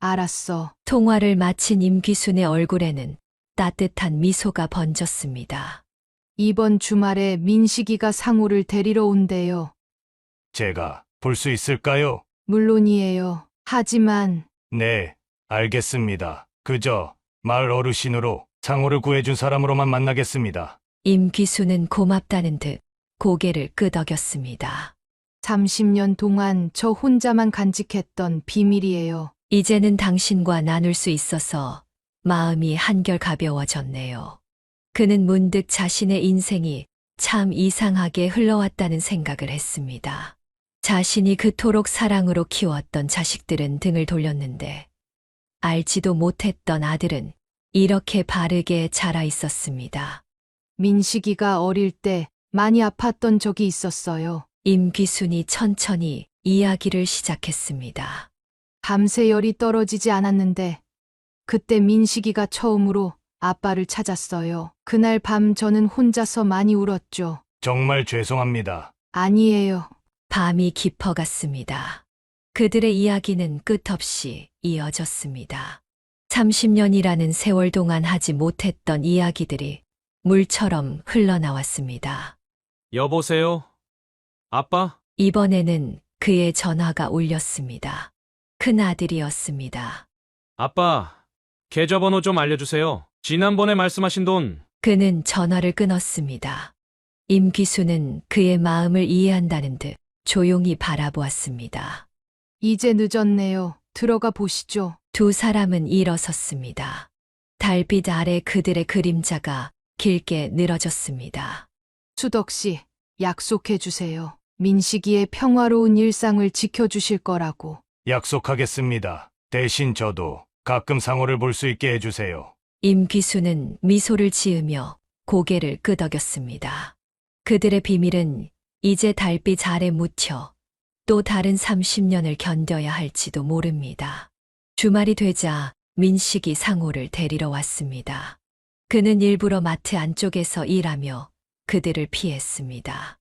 알았어. 통화를 마친 임귀순의 얼굴에는 따뜻한 미소가 번졌습니다. 이번 주말에 민식이가 상호를 데리러 온대요. 제가 볼 수 있을까요? 물론이에요. 하지만 네, 알겠습니다. 그저 마을 어르신으로 상호를 구해준 사람으로만 만나겠습니다. 임귀순은 고맙다는 듯 고개를 끄덕였습니다. 30년 동안 저 혼자만 간직했던 비밀이에요. 이제는 당신과 나눌 수 있어서 마음이 한결 가벼워졌네요. 그는 문득 자신의 인생이 참 이상하게 흘러왔다는 생각을 했습니다. 자신이 그토록 사랑으로 키웠던 자식들은 등을 돌렸는데 알지도 못했던 아들은 이렇게 바르게 자라 있었습니다. 민식이가 어릴 때 많이 아팠던 적이 있었어요. 임귀순이 천천히 이야기를 시작했습니다. 밤새 열이 떨어지지 않았는데 그때 민식이가 처음으로 아빠를 찾았어요. 그날 밤 저는 혼자서 많이 울었죠. 정말 죄송합니다. 아니에요. 밤이 깊어갔습니다. 그들의 이야기는 끝없이 이어졌습니다. 30년이라는 세월 동안 하지 못했던 이야기들이 물처럼 흘러나왔습니다. 여보세요? 아빠? 이번에는 그의 전화가 울렸습니다. 큰아들이었습니다. 아빠, 계좌번호 좀 알려주세요. 지난번에 말씀하신 돈. 그는 전화를 끊었습니다. 임기수는 그의 마음을 이해한다는 듯 조용히 바라보았습니다. 이제 늦었네요. 들어가 보시죠. 두 사람은 일어섰습니다. 달빛 아래 그들의 그림자가 길게 늘어졌습니다. 수덕 씨, 약속해 주세요. 민식이의 평화로운 일상을 지켜주실 거라고. 약속하겠습니다. 대신 저도 가끔 상호를 볼 수 있게 해주세요. 임기수는 미소를 지으며 고개를 끄덕였습니다. 그들의 비밀은 이제 달빛 아래 묻혀 또 다른 30년을 견뎌야 할지도 모릅니다. 주말이 되자 민식이 상호를 데리러 왔습니다. 그는 일부러 마트 안쪽에서 일하며 그들을 피했습니다.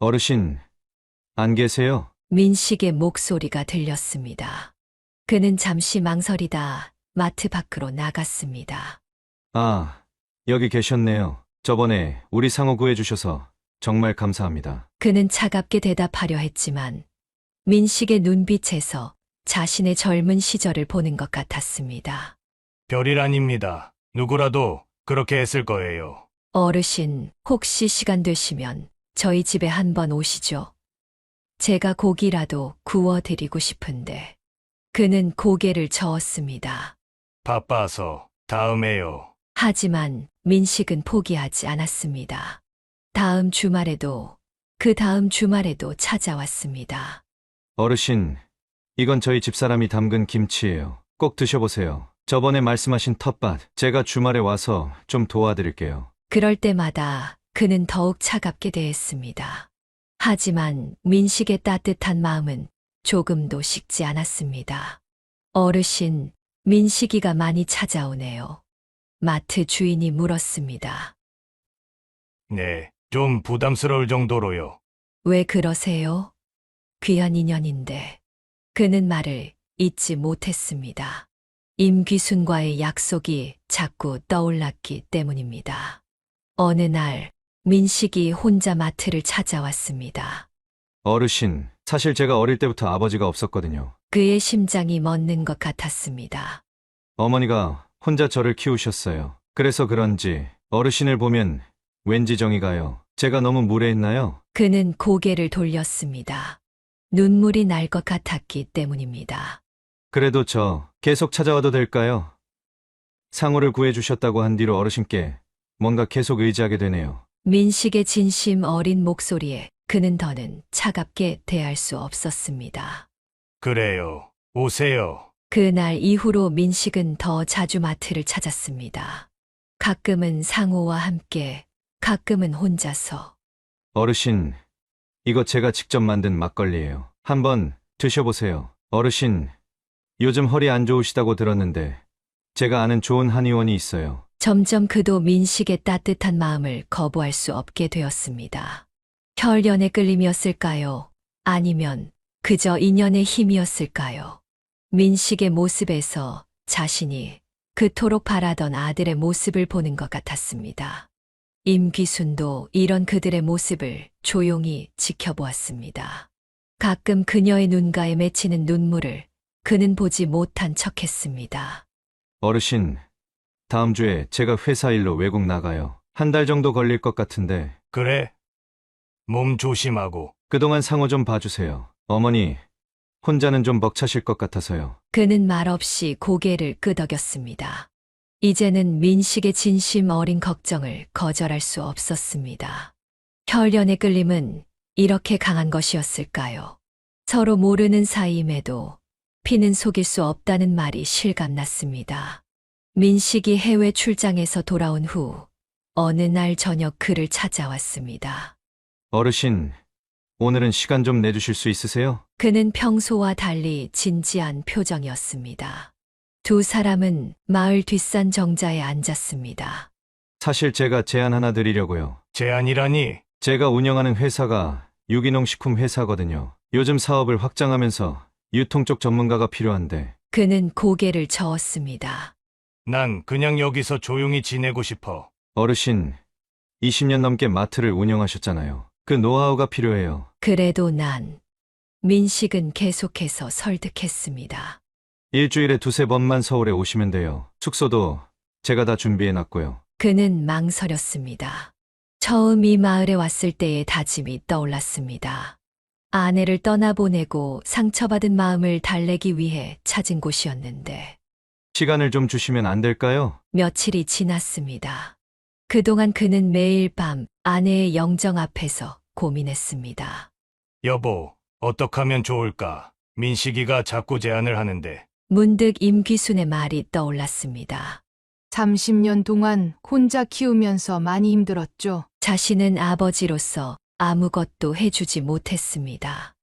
어르신, 안 계세요? 민식의 목소리가 들렸습니다. 그는 잠시 망설이다 마트 밖으로 나갔습니다. 아, 여기 계셨네요. 저번에 우리 상호 구해주셔서 정말 감사합니다. 그는 차갑게 대답하려 했지만 민식의 눈빛에서 자신의 젊은 시절을 보는 것 같았습니다. 별일 아닙니다. 누구라도 그렇게 했을 거예요. 어르신, 혹시 시간 되시면 저희 집에 한번 오시죠. 제가 고기라도 구워드리고 싶은데. 그는 고개를 저었습니다. 바빠서 다음에요. 하지만 민식은 포기하지 않았습니다. 다음 주말에도 그 다음 주말에도 찾아왔습니다. 어르신, 이건 저희 집사람이 담근 김치예요. 꼭 드셔보세요. 저번에 말씀하신 텃밭, 제가 주말에 와서 좀 도와드릴게요. 그럴 때마다 그는 더욱 차갑게 대했습니다. 하지만 민식의 따뜻한 마음은 조금도 식지 않았습니다. 어르신, 민식이가 많이 찾아오네요. 마트 주인이 물었습니다. 네, 좀 부담스러울 정도로요. 왜 그러세요? 귀한 인연인데. 그는 말을 잊지 못했습니다. 임귀순과의 약속이 자꾸 떠올랐기 때문입니다. 어느 날 민식이 혼자 마트를 찾아왔습니다. 어르신, 사실 제가 어릴 때부터 아버지가 없었거든요. 그의 심장이 멎는 것 같았습니다. 어머니가 혼자 저를 키우셨어요. 그래서 그런지 어르신을 보면 왠지 정이 가요. 제가 너무 무례했나요? 그는 고개를 돌렸습니다. 눈물이 날 것 같았기 때문입니다. 그래도 저 계속 찾아와도 될까요? 상호를 구해주셨다고 한 뒤로 어르신께 뭔가 계속 의지하게 되네요. 민식의 진심 어린 목소리에 그는 더는 차갑게 대할 수 없었습니다. 그래요. 오세요. 그날 이후로 민식은 더 자주 마트를 찾았습니다. 가끔은 상호와 함께, 가끔은 혼자서. 어르신, 이거 제가 직접 만든 막걸리예요. 한번 드셔보세요. 어르신, 요즘 허리 안 좋으시다고 들었는데 제가 아는 좋은 한의원이 있어요. 점점 그도 민식의 따뜻한 마음을 거부할 수 없게 되었습니다. 혈연의 끌림이었을까요? 아니면 그저 인연의 힘이었을까요? 민식의 모습에서 자신이 그토록 바라던 아들의 모습을 보는 것 같았습니다. 임귀순도 이런 그들의 모습을 조용히 지켜보았습니다. 가끔 그녀의 눈가에 맺히는 눈물을 그는 보지 못한 척했습니다. 어르신, 다음 주에 제가 회사 일로 외국 나가요. 한 달 정도 걸릴 것 같은데 그래? 몸 조심하고. 그동안 상호 좀 봐주세요. 어머니, 혼자는 좀 벅차실 것 같아서요. 그는 말없이 고개를 끄덕였습니다. 이제는 민식의 진심 어린 걱정을 거절할 수 없었습니다. 혈연의 끌림은 이렇게 강한 것이었을까요? 서로 모르는 사이임에도 피는 속일 수 없다는 말이 실감났습니다. 민식이 해외 출장에서 돌아온 후 어느 날 저녁 그를 찾아왔습니다. 어르신, 오늘은 시간 좀 내주실 수 있으세요? 그는 평소와 달리 진지한 표정이었습니다. 두 사람은 마을 뒷산 정자에 앉았습니다. 사실 제가 제안 하나 드리려고요. 제안이라니? 제가 운영하는 회사가 유기농 식품 회사거든요. 요즘 사업을 확장하면서 유통 쪽 전문가가 필요한데 그는 고개를 저었습니다. 난 그냥 여기서 조용히 지내고 싶어. 어르신 20년 넘게 마트를 운영하셨잖아요. 그 노하우가 필요해요. 그래도 난 민식은 계속해서 설득했습니다. 일주일에 두세 번만 서울에 오시면 돼요. 숙소도 제가 다 준비해놨고요. 그는 망설였습니다. 처음 이 마을에 왔을 때의 다짐이 떠올랐습니다. 아내를 떠나보내고 상처받은 마음을 달래기 위해 찾은 곳이었는데 시간을 좀 주시면 안 될까요? 며칠이 지났습니다. 그동안 그는 매일 밤 아내의 영정 앞에서 고민했습니다. 여보, 어떻게 하면 좋을까? 민식이가 자꾸 제안을 하는데. 문득 임귀순의 말이 떠올랐습니다. 30년 동안 혼자 키우면서 많이 힘들었죠. 자신은 아버지로서 아무것도 해주지 못했습니다.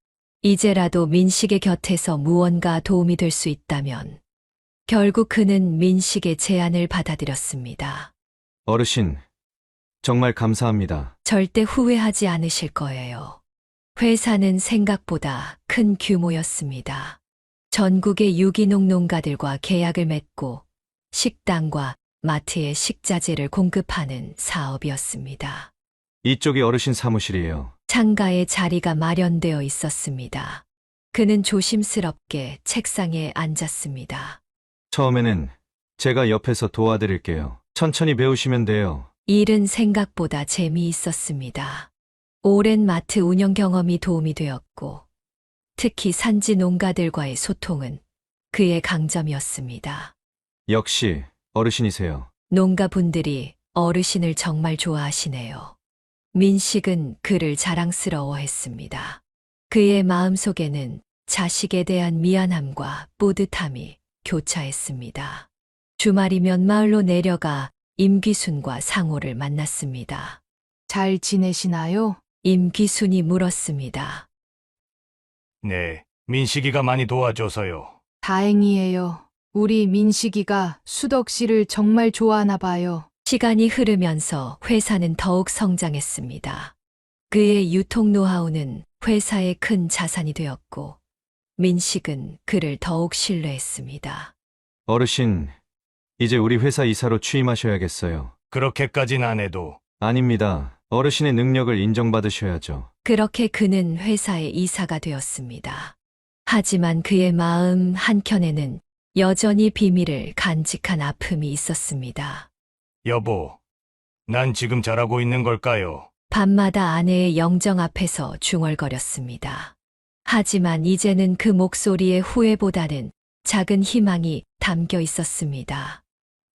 이제라도 민식의 곁에서 무언가 도움이 될 수 있다면 결국 그는 민식의 제안을 받아들였습니다. 어르신, 정말 감사합니다. 절대 후회하지 않으실 거예요. 회사는 생각보다 큰 규모였습니다. 전국의 유기농 농가들과 계약을 맺고 식당과 마트에 식자재를 공급하는 사업이었습니다. 이쪽이 어르신 사무실이에요. 창가에 자리가 마련되어 있었습니다. 그는 조심스럽게 책상에 앉았습니다. 처음에는 제가 옆에서 도와드릴게요. 천천히 배우시면 돼요. 일은 생각보다 재미있었습니다. 오랜 마트 운영 경험이 도움이 되었고, 특히 산지 농가들과의 소통은 그의 강점이었습니다. 역시 어르신이세요. 농가분들이 어르신을 정말 좋아하시네요. 민식은 그를 자랑스러워했습니다. 그의 마음속에는 자식에 대한 미안함과 뿌듯함이 교차했습니다. 주말이면 마을로 내려가 임귀순과 상호를 만났습니다. 잘 지내시나요? 임귀순이 물었습니다. 네, 민식이가 많이 도와줘서요. 다행이에요. 우리 민식이가 수덕 씨를 정말 좋아하나 봐요. 시간이 흐르면서 회사는 더욱 성장했습니다. 그의 유통 노하우는 회사의 큰 자산이 되었고, 민식은 그를 더욱 신뢰했습니다. 어르신, 이제 우리 회사 이사로 취임하셔야겠어요. 그렇게까진 안 해도. 아닙니다. 어르신의 능력을 인정받으셔야죠. 그렇게 그는 회사의 이사가 되었습니다. 하지만 그의 마음 한켠에는 여전히 비밀을 간직한 아픔이 있었습니다. 여보, 난 지금 잘하고 있는 걸까요? 밤마다 아내의 영정 앞에서 중얼거렸습니다. 하지만 이제는 그 목소리에 후회보다는 작은 희망이 담겨 있었습니다.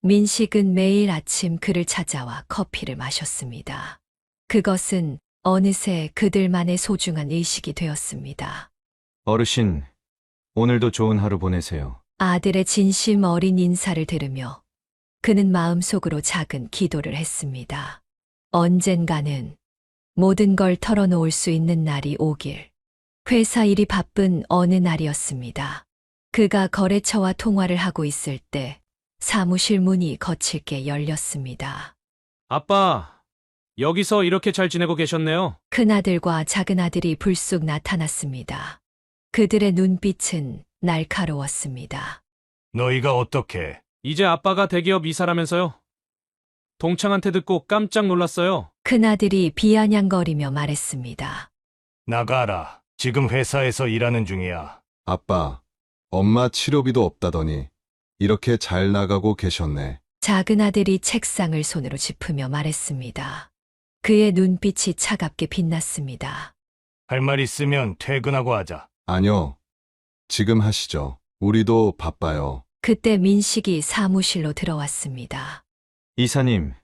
민식은 매일 아침 그를 찾아와 커피를 마셨습니다. 그것은 어느새 그들만의 소중한 의식이 되었습니다. 어르신, 오늘도 좋은 하루 보내세요. 아들의 진심 어린 인사를 들으며 그는 마음속으로 작은 기도를 했습니다. 언젠가는 모든 걸 털어놓을 수 있는 날이 오길. 회사 일이 바쁜 어느 날이었습니다. 그가 거래처와 통화를 하고 있을 때 사무실 문이 거칠게 열렸습니다. 아빠, 여기서 이렇게 잘 지내고 계셨네요. 큰아들과 작은아들이 불쑥 나타났습니다. 그들의 눈빛은 날카로웠습니다. 너희가 어떻게? 이제 아빠가 대기업 이사라면서요. 동창한테 듣고 깜짝 놀랐어요. 큰아들이 비아냥거리며 말했습니다. 나가라. 지금 회사에서 일하는 중이야. 아빠, 엄마 치료비도 없다더니 이렇게 잘 나가고 계셨네. 작은아들이 책상을 손으로 짚으며 말했습니다. 그의 눈빛이 차갑게 빛났습니다. 할 말 있으면 퇴근하고 하자. 아니요. 지금 하시죠. 우리도 바빠요. 그때 민식이 사무실로 들어왔습니다. 이사님,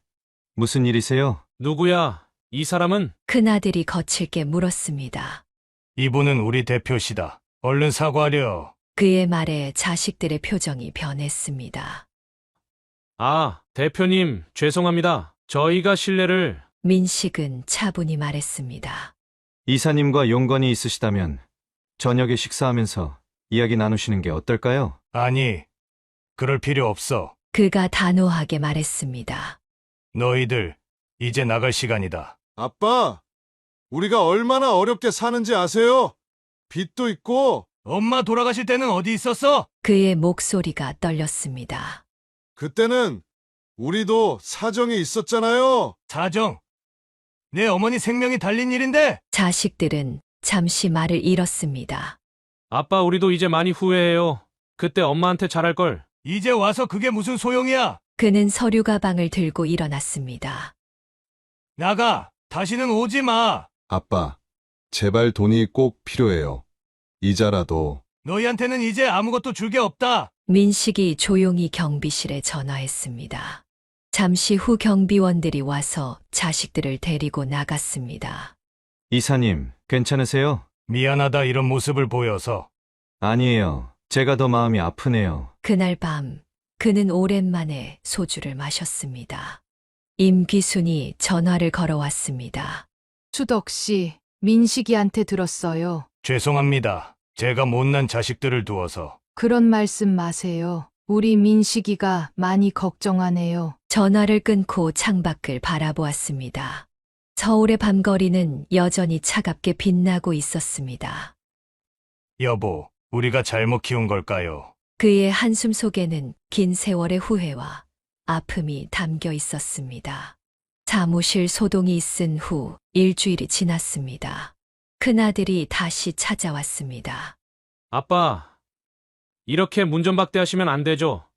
무슨 일이세요? 누구야? 이 사람은? 큰아들이 거칠게 물었습니다. 이분은 우리 대표시다. 얼른 사과하려. 그의 말에 자식들의 표정이 변했습니다. 아, 대표님, 죄송합니다. 저희가 신뢰를... 민식은 차분히 말했습니다. 이사님과 용건이 있으시다면 저녁에 식사하면서 이야기 나누시는 게 어떨까요? 아니, 그럴 필요 없어. 그가 단호하게 말했습니다. 너희들, 이제 나갈 시간이다. 아빠, 우리가 얼마나 어렵게 사는지 아세요? 빚도 있고 엄마 돌아가실 때는 어디 있었어? 그의 목소리가 떨렸습니다. 그때는 우리도 사정이 있었잖아요. 사정. 내 어머니 생명이 달린 일인데. 자식들은 잠시 말을 잃었습니다. 아빠, 우리도 이제 많이 후회해요. 그때 엄마한테 잘할 걸. 이제 와서 그게 무슨 소용이야? 그는 서류 가방을 들고 일어났습니다. 나가. 다시는 오지 마. 아빠, 제발 돈이 꼭 필요해요. 이자라도. 너희한테는 이제 아무것도 줄 게 없다. 민식이 조용히 경비실에 전화했습니다. 잠시 후 경비원들이 와서 자식들을 데리고 나갔습니다. 이사님, 괜찮으세요? 미안하다 이런 모습을 보여서. 아니에요. 제가 더 마음이 아프네요. 그날 밤 그는 오랜만에 소주를 마셨습니다. 임기순이 전화를 걸어왔습니다. 수덕 씨, 민식이한테 들었어요. 죄송합니다. 제가 못난 자식들을 두어서. 그런 말씀 마세요. 우리 민식이가 많이 걱정하네요. 전화를 끊고 창밖을 바라보았습니다. 서울의 밤거리는 여전히 차갑게 빛나고 있었습니다. 여보, 우리가 잘못 키운 걸까요? 그의 한숨 속에는 긴 세월의 후회와 아픔이 담겨 있었습니다. 사무실 소동이 있은 후 일주일이 지났습니다. 큰아들이 다시 찾아왔습니다. 아빠, 이렇게 문전박대하시면 안 되죠.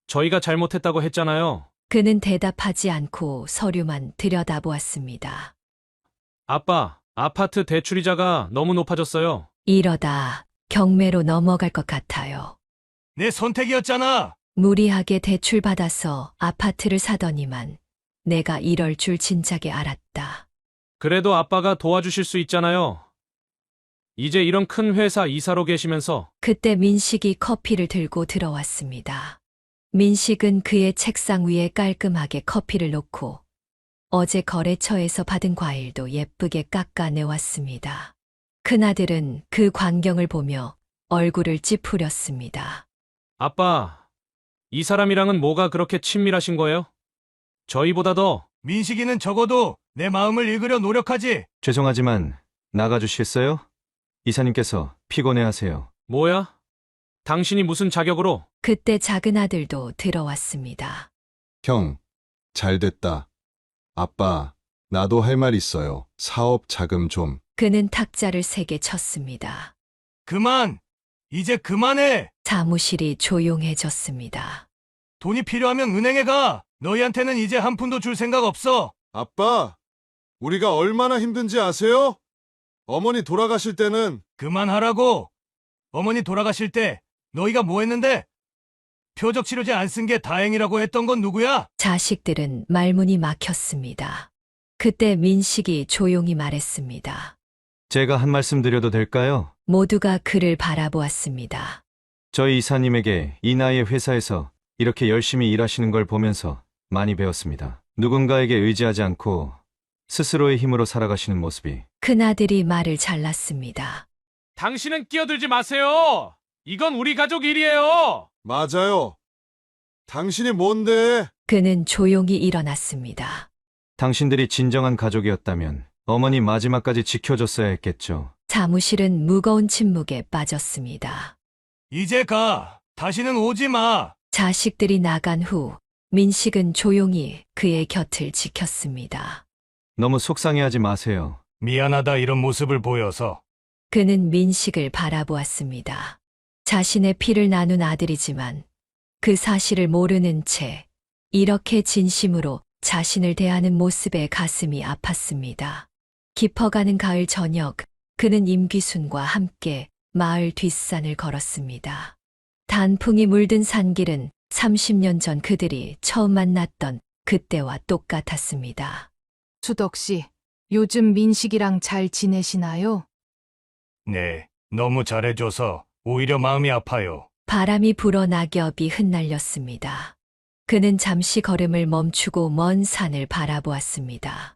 저희가 잘못했다고 했잖아요. 그는 대답하지 않고 서류만 들여다보았습니다. 아빠, 아파트 대출이자가 너무 높아졌어요. 이러다 경매로 넘어갈 것 같아요. 내 선택이었잖아. 무리하게 대출받아서 아파트를 사더니만 내가 이럴 줄 진작에 알았다. 그래도 아빠가 도와주실 수 있잖아요. 이제 이런 큰 회사 이사로 계시면서. 그때 민식이 커피를 들고 들어왔습니다. 민식은 그의 책상 위에 깔끔하게 커피를 놓고 어제 거래처에서 받은 과일도 예쁘게 깎아내왔습니다. 큰아들은 그 광경을 보며 얼굴을 찌푸렸습니다. 아빠, 이 사람이랑은 뭐가 그렇게 친밀하신 거예요? 저희보다 더. 민식이는 적어도 내 마음을 읽으려 노력하지. 죄송하지만 나가주시겠어요? 이사님께서 피곤해하세요. 뭐야? 당신이 무슨 자격으로? 그때 작은 아들도 들어왔습니다. 형, 잘 됐다. 아빠, 나도 할 말 있어요. 사업 자금 좀. 그는 탁자를 3개 쳤습니다. 그만. 이제 그만해. 사무실이 조용해졌습니다. 돈이 필요하면 은행에 가. 너희한테는 이제 한 푼도 줄 생각 없어. 아빠, 우리가 얼마나 힘든지 아세요? 어머니 돌아가실 때는 그만하라고. 어머니 돌아가실 때 너희가 뭐 했는데? 표적 치료제 안 쓴 게 다행이라고 했던 건 누구야? 자식들은 말문이 막혔습니다. 그때 민식이 조용히 말했습니다. 제가 한 말씀 드려도 될까요? 모두가 그를 바라보았습니다. 저희 이사님에게 이 나이의 회사에서 이렇게 열심히 일하시는 걸 보면서 많이 배웠습니다. 누군가에게 의지하지 않고 스스로의 힘으로 살아가시는 모습이. 큰아들이 말을 잘랐습니다. 당신은 끼어들지 마세요. 이건 우리 가족 일이에요. 맞아요. 당신이 뭔데? 그는 조용히 일어났습니다. 당신들이 진정한 가족이었다면 어머니 마지막까지 지켜줬어야 했겠죠. 사무실은 무거운 침묵에 빠졌습니다. 이제 가. 다시는 오지 마. 자식들이 나간 후 민식은 조용히 그의 곁을 지켰습니다. 너무 속상해하지 마세요. 미안하다 이런 모습을 보여서. 그는 민식을 바라보았습니다. 자신의 피를 나눈 아들이지만 그 사실을 모르는 채 이렇게 진심으로 자신을 대하는 모습에 가슴이 아팠습니다. 깊어가는 가을 저녁, 그는 임귀순과 함께 마을 뒷산을 걸었습니다. 단풍이 물든 산길은 30년 전 그들이 처음 만났던 그때와 똑같았습니다. 수덕 씨, 요즘 민식이랑 잘 지내시나요? 네, 너무 잘해줘서 오히려 마음이 아파요. 바람이 불어 낙엽이 흩날렸습니다. 그는 잠시 걸음을 멈추고 먼 산을 바라보았습니다.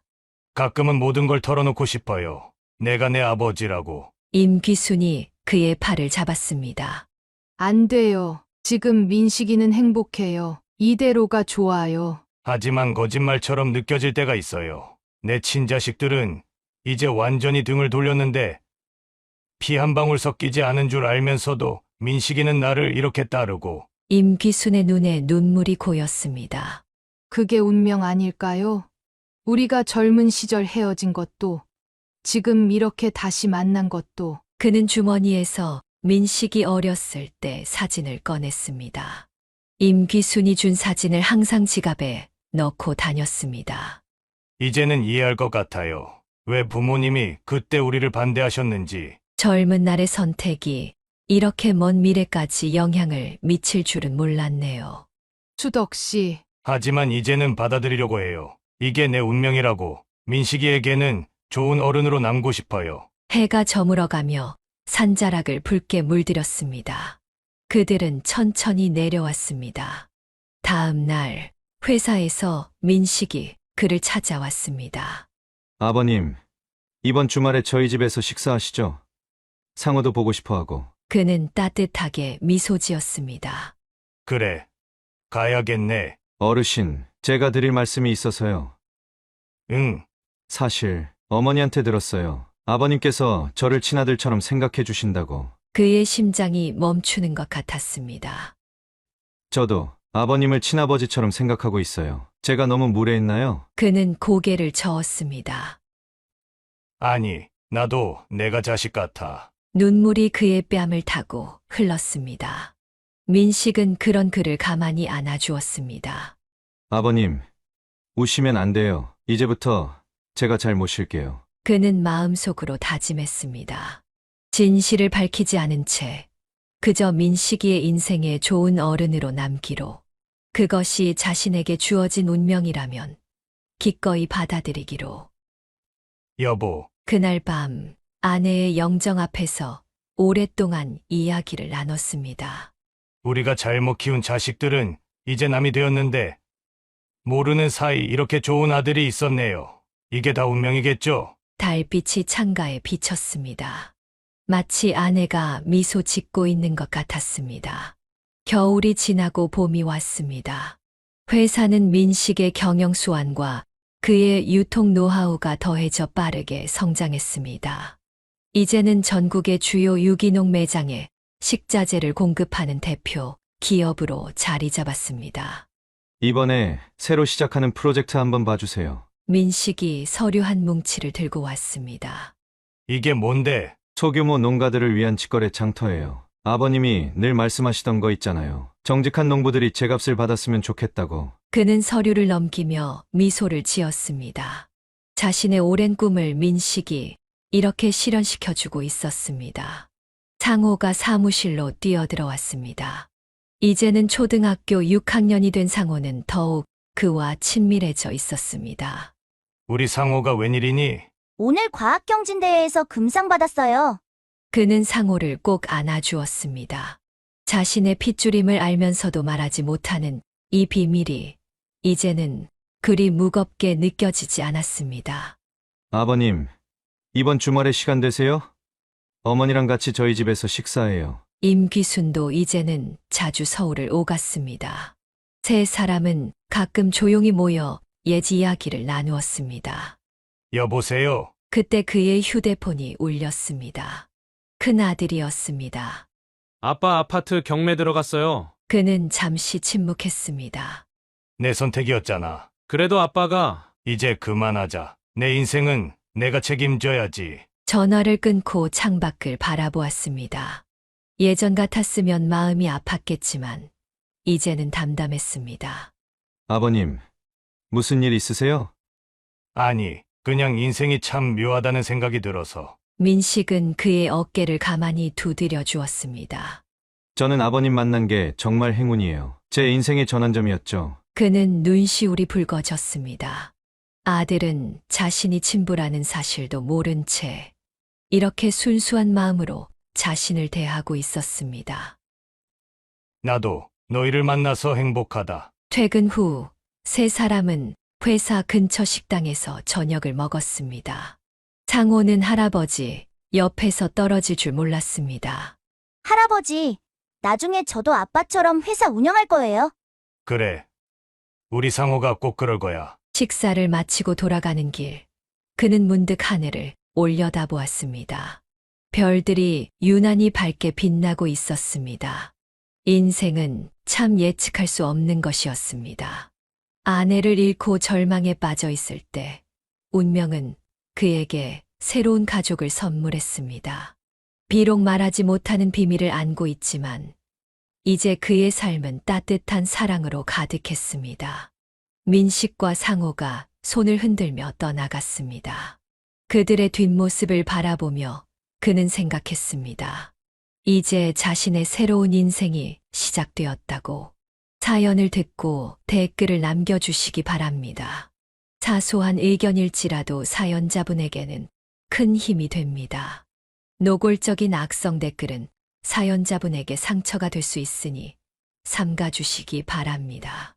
가끔은 모든 걸 털어놓고 싶어요. 내가 내 아버지라고. 임귀순이 그의 팔을 잡았습니다. 안 돼요. 지금 민식이는 행복해요. 이대로가 좋아요. 하지만 거짓말처럼 느껴질 때가 있어요. 내 친자식들은 이제 완전히 등을 돌렸는데 피 한 방울 섞이지 않은 줄 알면서도 민식이는 나를 이렇게 따르고 임귀순의 눈에 눈물이 고였습니다. 그게 운명 아닐까요? 우리가 젊은 시절 헤어진 것도, 지금 이렇게 다시 만난 것도, 그는 주머니에서 민식이 어렸을 때 사진을 꺼냈습니다. 임귀순이 준 사진을 항상 지갑에 넣고 다녔습니다. 이제는 이해할 것 같아요. 왜 부모님이 그때 우리를 반대하셨는지. 젊은 날의 선택이 이렇게 먼 미래까지 영향을 미칠 줄은 몰랐네요. 수덕 씨, 하지만 이제는 받아들이려고 해요. 이게 내 운명이라고. 민식이에게는 좋은 어른으로 남고 싶어요. 해가 저물어가며 산자락을 붉게 물들였습니다. 그들은 천천히 내려왔습니다. 다음 날 회사에서 민식이 그를 찾아왔습니다. 아버님, 이번 주말에 저희 집에서 식사하시죠? 상호도 보고 싶어 하고. 그는 따뜻하게 미소 지었습니다. 그래. 가야겠네. 어르신, 제가 드릴 말씀이 있어서요. 응. 사실 어머니한테 들었어요. 아버님께서 저를 친아들처럼 생각해 주신다고. 그의 심장이 멈추는 것 같았습니다. 저도 아버님을 친아버지처럼 생각하고 있어요. 제가 너무 무례했나요? 그는 고개를 저었습니다. 아니, 나도 내가 자식 같아. 눈물이 그의 뺨을 타고 흘렀습니다. 민식은 그런 그를 가만히 안아주었습니다. 아버님, 우시면 안 돼요. 이제부터 제가 잘 모실게요. 그는 마음속으로 다짐했습니다. 진실을 밝히지 않은 채 그저 민식이의 인생에 좋은 어른으로 남기로, 그것이 자신에게 주어진 운명이라면 기꺼이 받아들이기로. 여보, 그날 밤 아내의 영정 앞에서 오랫동안 이야기를 나눴습니다. 우리가 잘못 키운 자식들은 이제 남이 되었는데 모르는 사이 이렇게 좋은 아들이 있었네요. 이게 다 운명이겠죠? 달빛이 창가에 비쳤습니다. 마치 아내가 미소 짓고 있는 것 같았습니다. 겨울이 지나고 봄이 왔습니다. 회사는 민식의 경영 수완과 그의 유통 노하우가 더해져 빠르게 성장했습니다. 이제는 전국의 주요 유기농 매장에 식자재를 공급하는 대표 기업으로 자리 잡았습니다. 이번에 새로 시작하는 프로젝트 한번 봐주세요. 민식이 서류 한 뭉치를 들고 왔습니다. 이게 뭔데? 소규모 농가들을 위한 직거래 장터예요. 아버님이 늘 말씀하시던 거 있잖아요. 정직한 농부들이 제값을 받았으면 좋겠다고. 그는 서류를 넘기며 미소를 지었습니다. 자신의 오랜 꿈을 민식이 이렇게 실현시켜주고 있었습니다. 상호가 사무실로 뛰어들어왔습니다. 이제는 초등학교 6학년이 된 상호는 더욱 그와 친밀해져 있었습니다. 우리 상호가 웬일이니? 오늘 과학경진대회에서 금상 받았어요. 그는 상호를 꼭 안아주었습니다. 자신의 핏줄임을 알면서도 말하지 못하는 이 비밀이 이제는 그리 무겁게 느껴지지 않았습니다. 아버님, 이번 주말에 시간 되세요? 어머니랑 같이 저희 집에서 식사해요. 임귀순도 이제는 자주 서울을 오갔습니다. 세 사람은 가끔 조용히 모여 옛 이야기를 나누었습니다. 여보세요? 그때 그의 휴대폰이 울렸습니다. 큰 아들이었습니다. 아빠 아파트 경매 들어갔어요. 그는 잠시 침묵했습니다. 내 선택이었잖아. 그래도 아빠가 이제 그만하자. 내 인생은 내가 책임져야지. 전화를 끊고 창밖을 바라보았습니다. 예전 같았으면 마음이 아팠겠지만 이제는 담담했습니다. 아버님, 무슨 일 있으세요? 아니, 그냥 인생이 참 묘하다는 생각이 들어서. 민식은 그의 어깨를 가만히 두드려 주었습니다. 저는 아버님 만난 게 정말 행운이에요. 제 인생의 전환점이었죠. 그는 눈시울이 붉어졌습니다. 아들은 자신이 친부라는 사실도 모른 채 이렇게 순수한 마음으로 자신을 대하고 있었습니다. 나도 너희를 만나서 행복하다. 퇴근 후 세 사람은 회사 근처 식당에서 저녁을 먹었습니다. 상호는 할아버지 옆에서 떨어질 줄 몰랐습니다. 할아버지, 나중에 저도 아빠처럼 회사 운영할 거예요. 그래. 우리 상호가 꼭 그럴 거야. 식사를 마치고 돌아가는 길, 그는 문득 하늘을 올려다보았습니다. 별들이 유난히 밝게 빛나고 있었습니다. 인생은 참 예측할 수 없는 것이었습니다. 아내를 잃고 절망에 빠져 있을 때 운명은 그에게 새로운 가족을 선물했습니다. 비록 말하지 못하는 비밀을 안고 있지만 이제 그의 삶은 따뜻한 사랑으로 가득했습니다. 민식과 상호가 손을 흔들며 떠나갔습니다. 그들의 뒷모습을 바라보며 그는 생각했습니다. 이제 자신의 새로운 인생이 시작되었다고. 사연을 듣고 댓글을 남겨주시기 바랍니다. 사소한 의견일지라도 사연자분에게는 큰 힘이 됩니다. 노골적인 악성 댓글은 사연자분에게 상처가 될 수 있으니 삼가주시기 바랍니다.